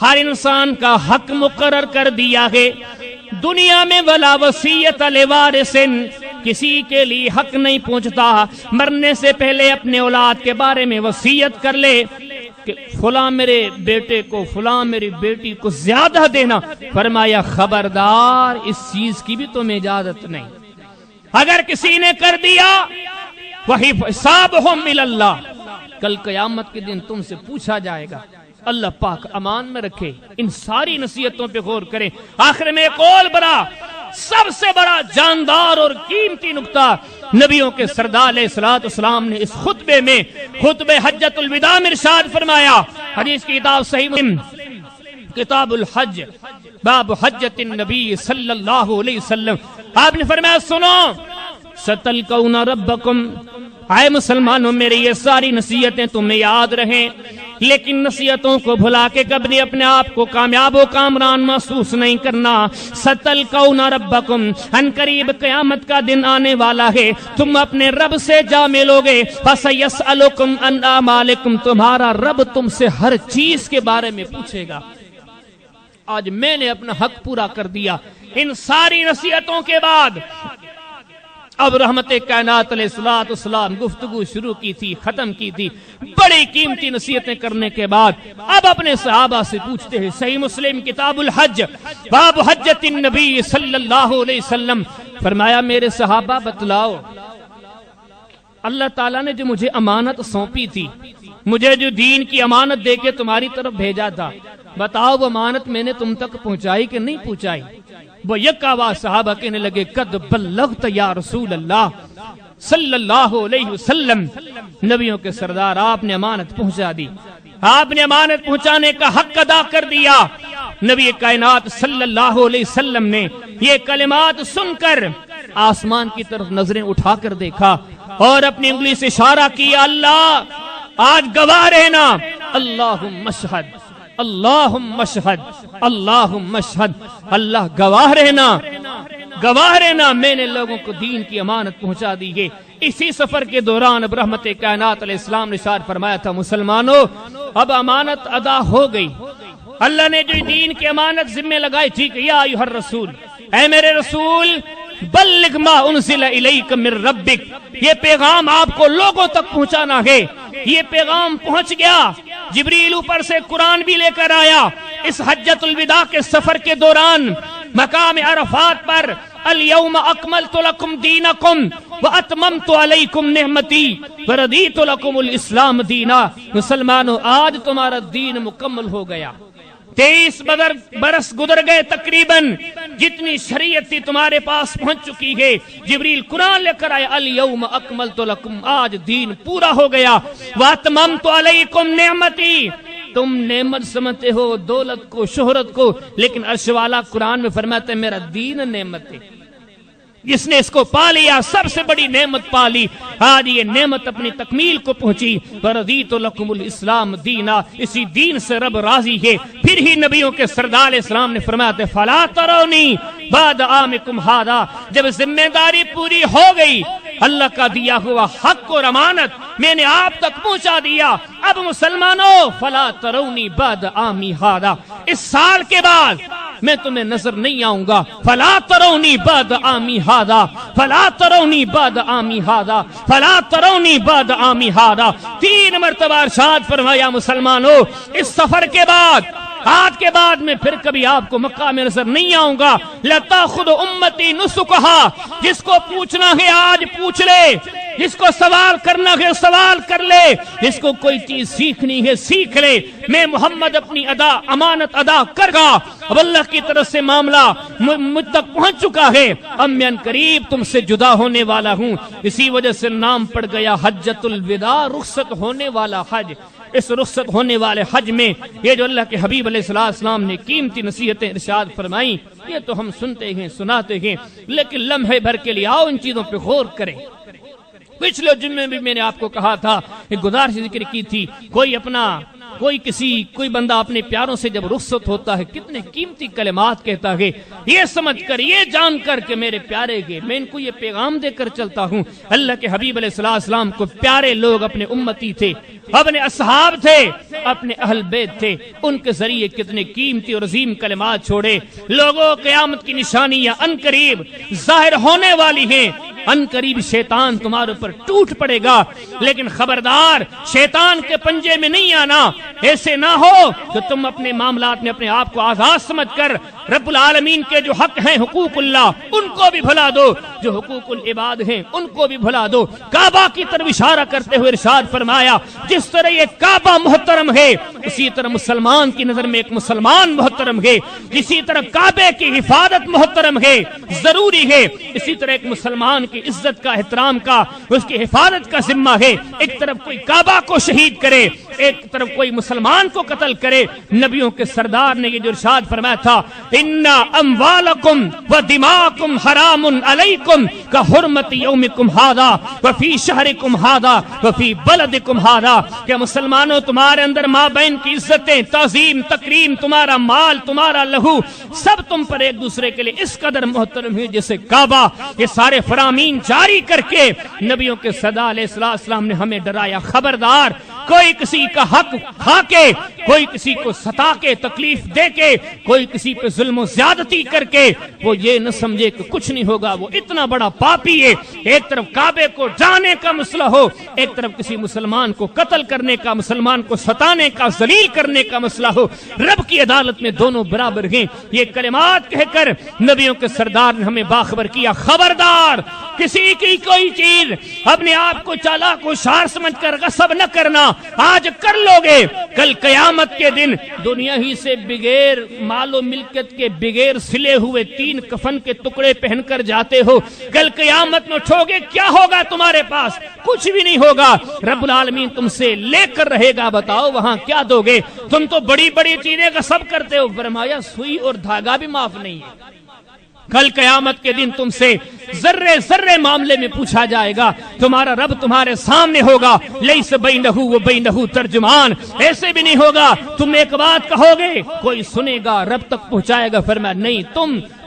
ہر انسان کا حق مقرر کر دیا ہے۔ دنیا میں ولا وصیت لوارث، کسی کے لیے حق نہیں پہنچتا مرنے سے پہلے اپنے اولاد کے بارے میں وصیت کر لے کہ فلاں میرے بیٹے کو، فلاں میری بیٹی کو زیادہ دینا۔ فرمایا خبردار، اس چیز کی بھی تمہیں اجازت نہیں۔ اگر کسی نے کر دیا وہی حسابہم الی اللہ، کل قیامت کے دن تم سے پوچھا جائے گا۔ اللہ پاک امان میں رکھے، ان ساری نصیحتوں پہ غور کریں۔ آخر میں ایک اور بڑا، سب سے بڑا جاندار اور قیمتی نقطہ نبیوں کے سردار علیہ السلام نے اس خطبے میں، خطبہ حجۃ الوداع میں ارشاد فرمایا۔ حدیث کی کتاب صحیح مسلم کتاب الحج باب حجۃ النبی صلی اللہ علیہ وسلم، آپ نے فرمایا سنو ستلقون ربکم، اے مسلمانوں میری یہ ساری نصیحتیں تمہیں یاد رہیں، لیکن نصیحتوں کو بھلا کے کبھی اپنے آپ کو کامیاب و کامران محسوس نہیں کرنا۔ ستلقون ربکم، ان قریب قیامت کا دن آنے والا ہے، تم اپنے رب سے جا ملو گے۔ فسیسألکم عن اعمالکم، تمہارا رب تم سے ہر چیز کے بارے میں پوچھے گا۔ آج میں نے اپنا حق پورا کر دیا۔ ان ساری نصیحتوں کے بعد اب رحمت کائنات علیہ السلام گفتگو شروع کی تھی، ختم کی تھی۔ بڑی قیمتی نصیحتیں کرنے کے بعد اب اپنے صحابہ سے پوچھتے ہیں۔ صحیح مسلم کتاب الحج باب حجۃ النبی صلی اللہ علیہ وسلم، فرمایا میرے صحابہ بتلاؤ، اللہ تعالیٰ نے جو مجھے امانت سونپی تھی، مجھے جو دین کی امانت دے کے تمہاری طرف بھیجا تھا، بتاؤ وہ امانت میں نے تم تک پہنچائی کہ نہیں پہنچائی؟ وہ یک آواز صحابہ کہنے لگے قد بلغت یا رسول اللہ صلی اللہ علیہ وسلم۔ نبیوں کے سردار آپ نے امانت پہنچا دی، آپ نے امانت پہنچانے کا حق ادا کر دیا۔ نبی کائنات صلی اللہ علیہ وسلم نے یہ کلمات سن کر آسمان کی طرف نظریں اٹھا کر دیکھا اور اپنی انگلی سے اشارہ کیا، اللہ آج گواہ رہنا، اللہم اشہد، اللہم اشہد، اللہم اشہد، اللہ گواہ رہنا، گواہ رہنا میں نے لوگوں کو دین کی امانت پہنچا دی ہے۔ اسی سفر کے دوران اب رحمت کائنات علیہ السلام نے ارشاد فرمایا تھا مسلمانوں اب امانت ادا ہو گئی، اللہ نے جو دین کی امانت ذمہ لگائی تھی کہ یا ایھا الرسول، اے میرے رسول بلغ ما انزل الیک من ربک، یہ پیغام آپ کو لوگوں تک پہنچانا ہے۔ یہ پیغام پہنچ گیا، جبریل اوپر سے قرآن بھی لے کر آیا۔ اس حجۃ الوداع کے سفر کے دوران مقام عرفات پر الیوم اکملت لکم دینکم واتممت علیکم نعمتی ورضیت لکم الاسلام دینا، مسلمانوں آج تمہارا دین مکمل ہو گیا۔ 23 برس گزر گئے تقریباً، جتنی شریعت تھی تمہارے پاس پہنچ چکی ہے۔ جبریل قرآن لے کر آیا الیوم اکملت لکم، آج دین پورا ہو گیا۔ واتممت علیکم نعمتی، تم نعمت سمجھتے ہو دولت کو، شہرت کو، لیکن عرش والا قرآن میں فرماتا ہے میرا دین نعمت ہے، جس نے اس کو پا لیا سب سے بڑی نعمت پا لی۔ آج یہ نعمت اپنی تکمیل کو پہنچی۔ وَرَضِيتُ لَكُمُ الْإِسْلَامَ دِينًا، اسی دین سے رب راضی ہے۔ پھر ہی نبیوں کے سردار علیہ السلام نے فرمایا تھا فَلَا تَرَوْنِي بَعْدَ عَامِكُمْ هَذَا، جب ذمہ داری پوری ہو گئی، اللہ کا دیا ہوا حق اور امانت میں نے آپ تک پہنچا دیا، اب مسلمانوں فَلَا تَرَوْنِي بَعْدَ عَامِي هَذَا، اس سال کے بعد میں تمہیں نظر نہیں آؤں گا۔ فَلَا تَرَوْنِي بَعْدَ عَامِي هَذَا، فَلَا تَرَوْنِي بَعْدَ عَامِي هَذَا، فَلَا تَرَوْنِي بَعْدَ عَامِي هَذَا، 3 مرتبہ ارشاد فرمایا مسلمانوں اس سفر کے بعد، آج کے بعد میں پھر کبھی آپ کو مکہ میں نظر نہیں آؤں گا۔ لَتَأْخُذُ أُمَّتِي نُسُكَهَا، جس کو پوچھنا ہے آج پوچھ لے، جس کو سوال کرنا ہے سوال کر لے، جس کو کوئی چیز سیکھنی ہے سیکھ لے۔ میں محمد اپنی امانت ادا کر گا، اب اللہ کی طرف سے معاملہ مجھ تک پہنچ چکا ہے، اب میں ان قریب تم سے جدا ہونے والا ہوں۔ اسی وجہ سے نام پڑ گیا حجۃ الوداع، رخصت ہونے والا حج۔ اس رخصت ہونے والے حج میں یہ جو اللہ کے حبیب علیہ السلام نے قیمتی نصیحتیں ارشاد فرمائیں، یہ تو ہم سنتے ہیں سناتے ہیں، لیکن لمحے بھر کے لیے آؤ ان چیزوں پہ غور کریں۔ پچھلے جمعے بھی میں نے آپ کو کہا تھا، ایک گزارش ذکر کی تھی، کوئی بندہ اپنے پیاروں سے جب رخصت ہوتا ہے کتنے قیمتی کلمات کہتا ہے، یہ سمجھ کر یہ جان کر کہ میرے پیارے گے، میں ان کو یہ پیغام دے کر چلتا ہوں۔ اللہ کے حبیب علیہ السلام کو پیارے لوگ اپنے امتی تھے، اپنے اصحاب تھے، اپنے اہل بیت تھے، ان کے ذریعے کتنے قیمتی اور عظیم کلمات چھوڑے۔ لوگوں قیامت کی نشانیاں ان قریب ظاہر ہونے والی ہیں، ان قریب شیطان تمہارے اوپر ٹوٹ پڑے گا، لیکن خبردار شیطان کے پنجے میں نہیں آنا۔ ایسے نہ ہو کہ تم اپنے معاملات میں اپنے آپ کو آزاد سمجھ کر رب العالمین کے جو حق ہیں حقوق اللہ ان کو بھی بھلا دو، جو حقوق العباد ہیں ان کو بھی بھلا دو۔ کعبہ کی طرف اشارہ کرتے ہوئے ارشاد فرمایا، جس طرح یہ کعبہ محترم ہے اسی طرح مسلمان کی نظر میں ایک مسلمان محترم ہے، اسی طرح کعبے کی حفاظت محترم ہے، ضروری ہے، اسی طرح ایک مسلمان کی عزت کا احترام کا اس کی حفاظت کا ذمہ ہے۔ ایک طرف کوئی کعبہ کو شہید کرے، ایک طرف کوئی مسلمان کو قتل کرے۔ نبیوں کے سردار نے یہ جو ارشاد فرمایا تھا، ان اموالکم و دماءکم حرام علیکم کحرمت یومکم ھذا وفی شہرکم ھذا وفی بلدکم ھذا، کہ مسلمانوں تمہارے اندر ماں بہن کی عزتیں، تعظیم، تکریم، تمہارا مال، تمہارا لہو، سب تم پر ایک دوسرے کے لیے اس قدر محترم ہے جیسے کعبہ۔ یہ سارے فرامین جاری کر کے نبیوں کے سردار علیہ السلام نے ہمیں ڈرایا، خبردار کوئی کسی کا حق کھا کے، کوئی کسی کو ستا کے، تکلیف دے کے، کوئی کسی پہ ظلم و زیادتی کر کے وہ یہ نہ سمجھے کہ کچھ نہیں ہوگا، وہ اتنا بڑا پاپی ہے۔ ایک طرف کعبے کو جانے کا مسئلہ ہو، ایک طرف کسی مسلمان کو قتل کرنے کا، مسلمان کو ستانے کا، ذلیل کرنے کا مسئلہ ہو، رب کی عدالت میں دونوں برابر ہیں۔ یہ کلمات کہہ کر نبیوں کے سردار نے ہمیں باخبر کیا، خبردار کسی کی کوئی چیز اپنے آپ کو چالاک ہوشیار سمجھ کر غصب نہ کرنا۔ آج کر لوگے، کل قیامت کے دن دنیا ہی سے بغیر مال و ملکت کے، بغیر سلے ہوئے 3 کفن کے ٹکڑے پہن کر جاتے ہو، کل قیامت میں اٹھو گے، کیا ہوگا تمہارے پاس؟ کچھ بھی نہیں ہوگا۔ رب العالمین تم سے لے کر رہے گا، بتاؤ وہاں کیا دو گے؟ تم تو بڑی بڑی چیزیں غصب کرتے ہو، فرمایا سوئی اور دھاگا بھی معاف نہیں ہے۔ کل قیامت کے دن تم سے ذرے ذرے معاملے میں پوچھا جائے گا، تمہارا رب تمہارے سامنے ہوگا، لیس بینہ و بینہ ترجمان، ایسے بھی نہیں ہوگا تم ایک بات کہو گے کوئی سنے گا، رب تک پہنچائے گا، فرمایا نہیں،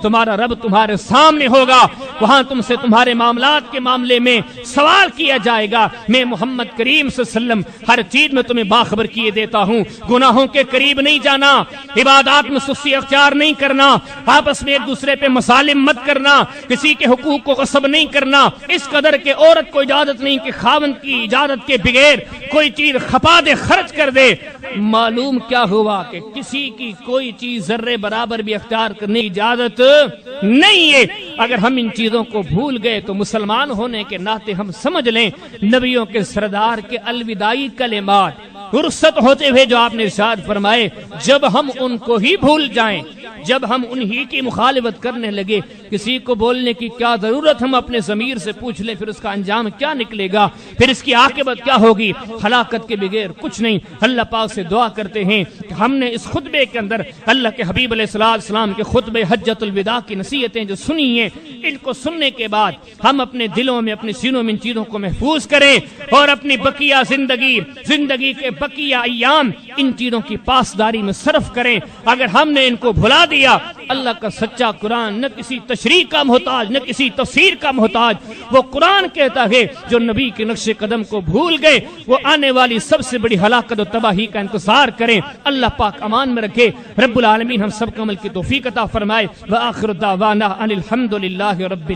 تمہارا رب تمہارے سامنے ہوگا، وہاں تم سے تمہارے معاملات کے معاملے میں سوال کیا جائے گا۔ میں محمد کریم صلی اللہ علیہ وسلم ہر چیز میں تمہیں باخبر کیے دیتا ہوں، گناہوں کے قریب نہیں جانا، عبادات میں سستی اختیار نہیں کرنا، آپس میں ایک دوسرے پہ مسالم مت کرنا، کسی کے حقوق کو غصب نہیں کرنا، اس قدر کہ عورت کو اجازت نہیں کہ خاوند کی اجازت کے بغیر کوئی چیز کھپا دے، خرچ کر دے۔ معلوم کیا ہوا کہ کسی کی کوئی چیز ذرے برابر بھی اختیار کرنے کی اجازت نہیں ہے۔ اگر ہم ان چیزوں کو بھول گئے تو مسلمان ہونے کے ناطے ہم سمجھ لیں نبیوں کے سردار کے الوداعی کلمات رخصت ہوتے ہوئے جو آپ نے ارشاد فرمائے، جب ہم ان کو ہی بھول جائیں، جب ہم انہی کی مخالفت کرنے لگے، کسی کو بولنے کی کیا ضرورت؟ ہم اپنے ضمیر سے پوچھ لیں، پھر اس کا انجام کیا نکلے گا، پھر اس کی عاقبت کیا ہوگی؟ ہلاکت کے بغیر کچھ نہیں۔ اللہ پاک سے دعا کرتے ہیں کہ ہم نے اس خطبے کے اندر اللہ کے حبیب علیہ السلام کے خطبے حجۃ الوداع کی نصیحتیں جو سنی ہیں، ان کو سننے کے بعد ہم اپنے دلوں میں، اپنے سینوں میں ان چیزوں کو محفوظ کریں اور اپنی بقیہ زندگی کے بقیہ ایام ان چیزوں کی پاسداری میں صرف کریں۔ اگر ہم نے ان کو بھلا دیا، اللہ کا سچا قرآن نہ کسی تشریح کا محتاج، نہ کسی تفسیر کا محتاج، وہ قرآن کہتا ہے جو نبی کے نقش قدم کو بھول گئے وہ آنے والی سب سے بڑی ہلاکت و تباہی کا انتظار کریں۔ اللہ پاک امان میں رکھے، رب العالمین ہم سب کو عمل کی توفیق عطا فرمائے۔ وآخر دعوانا ان الحمد للہ رب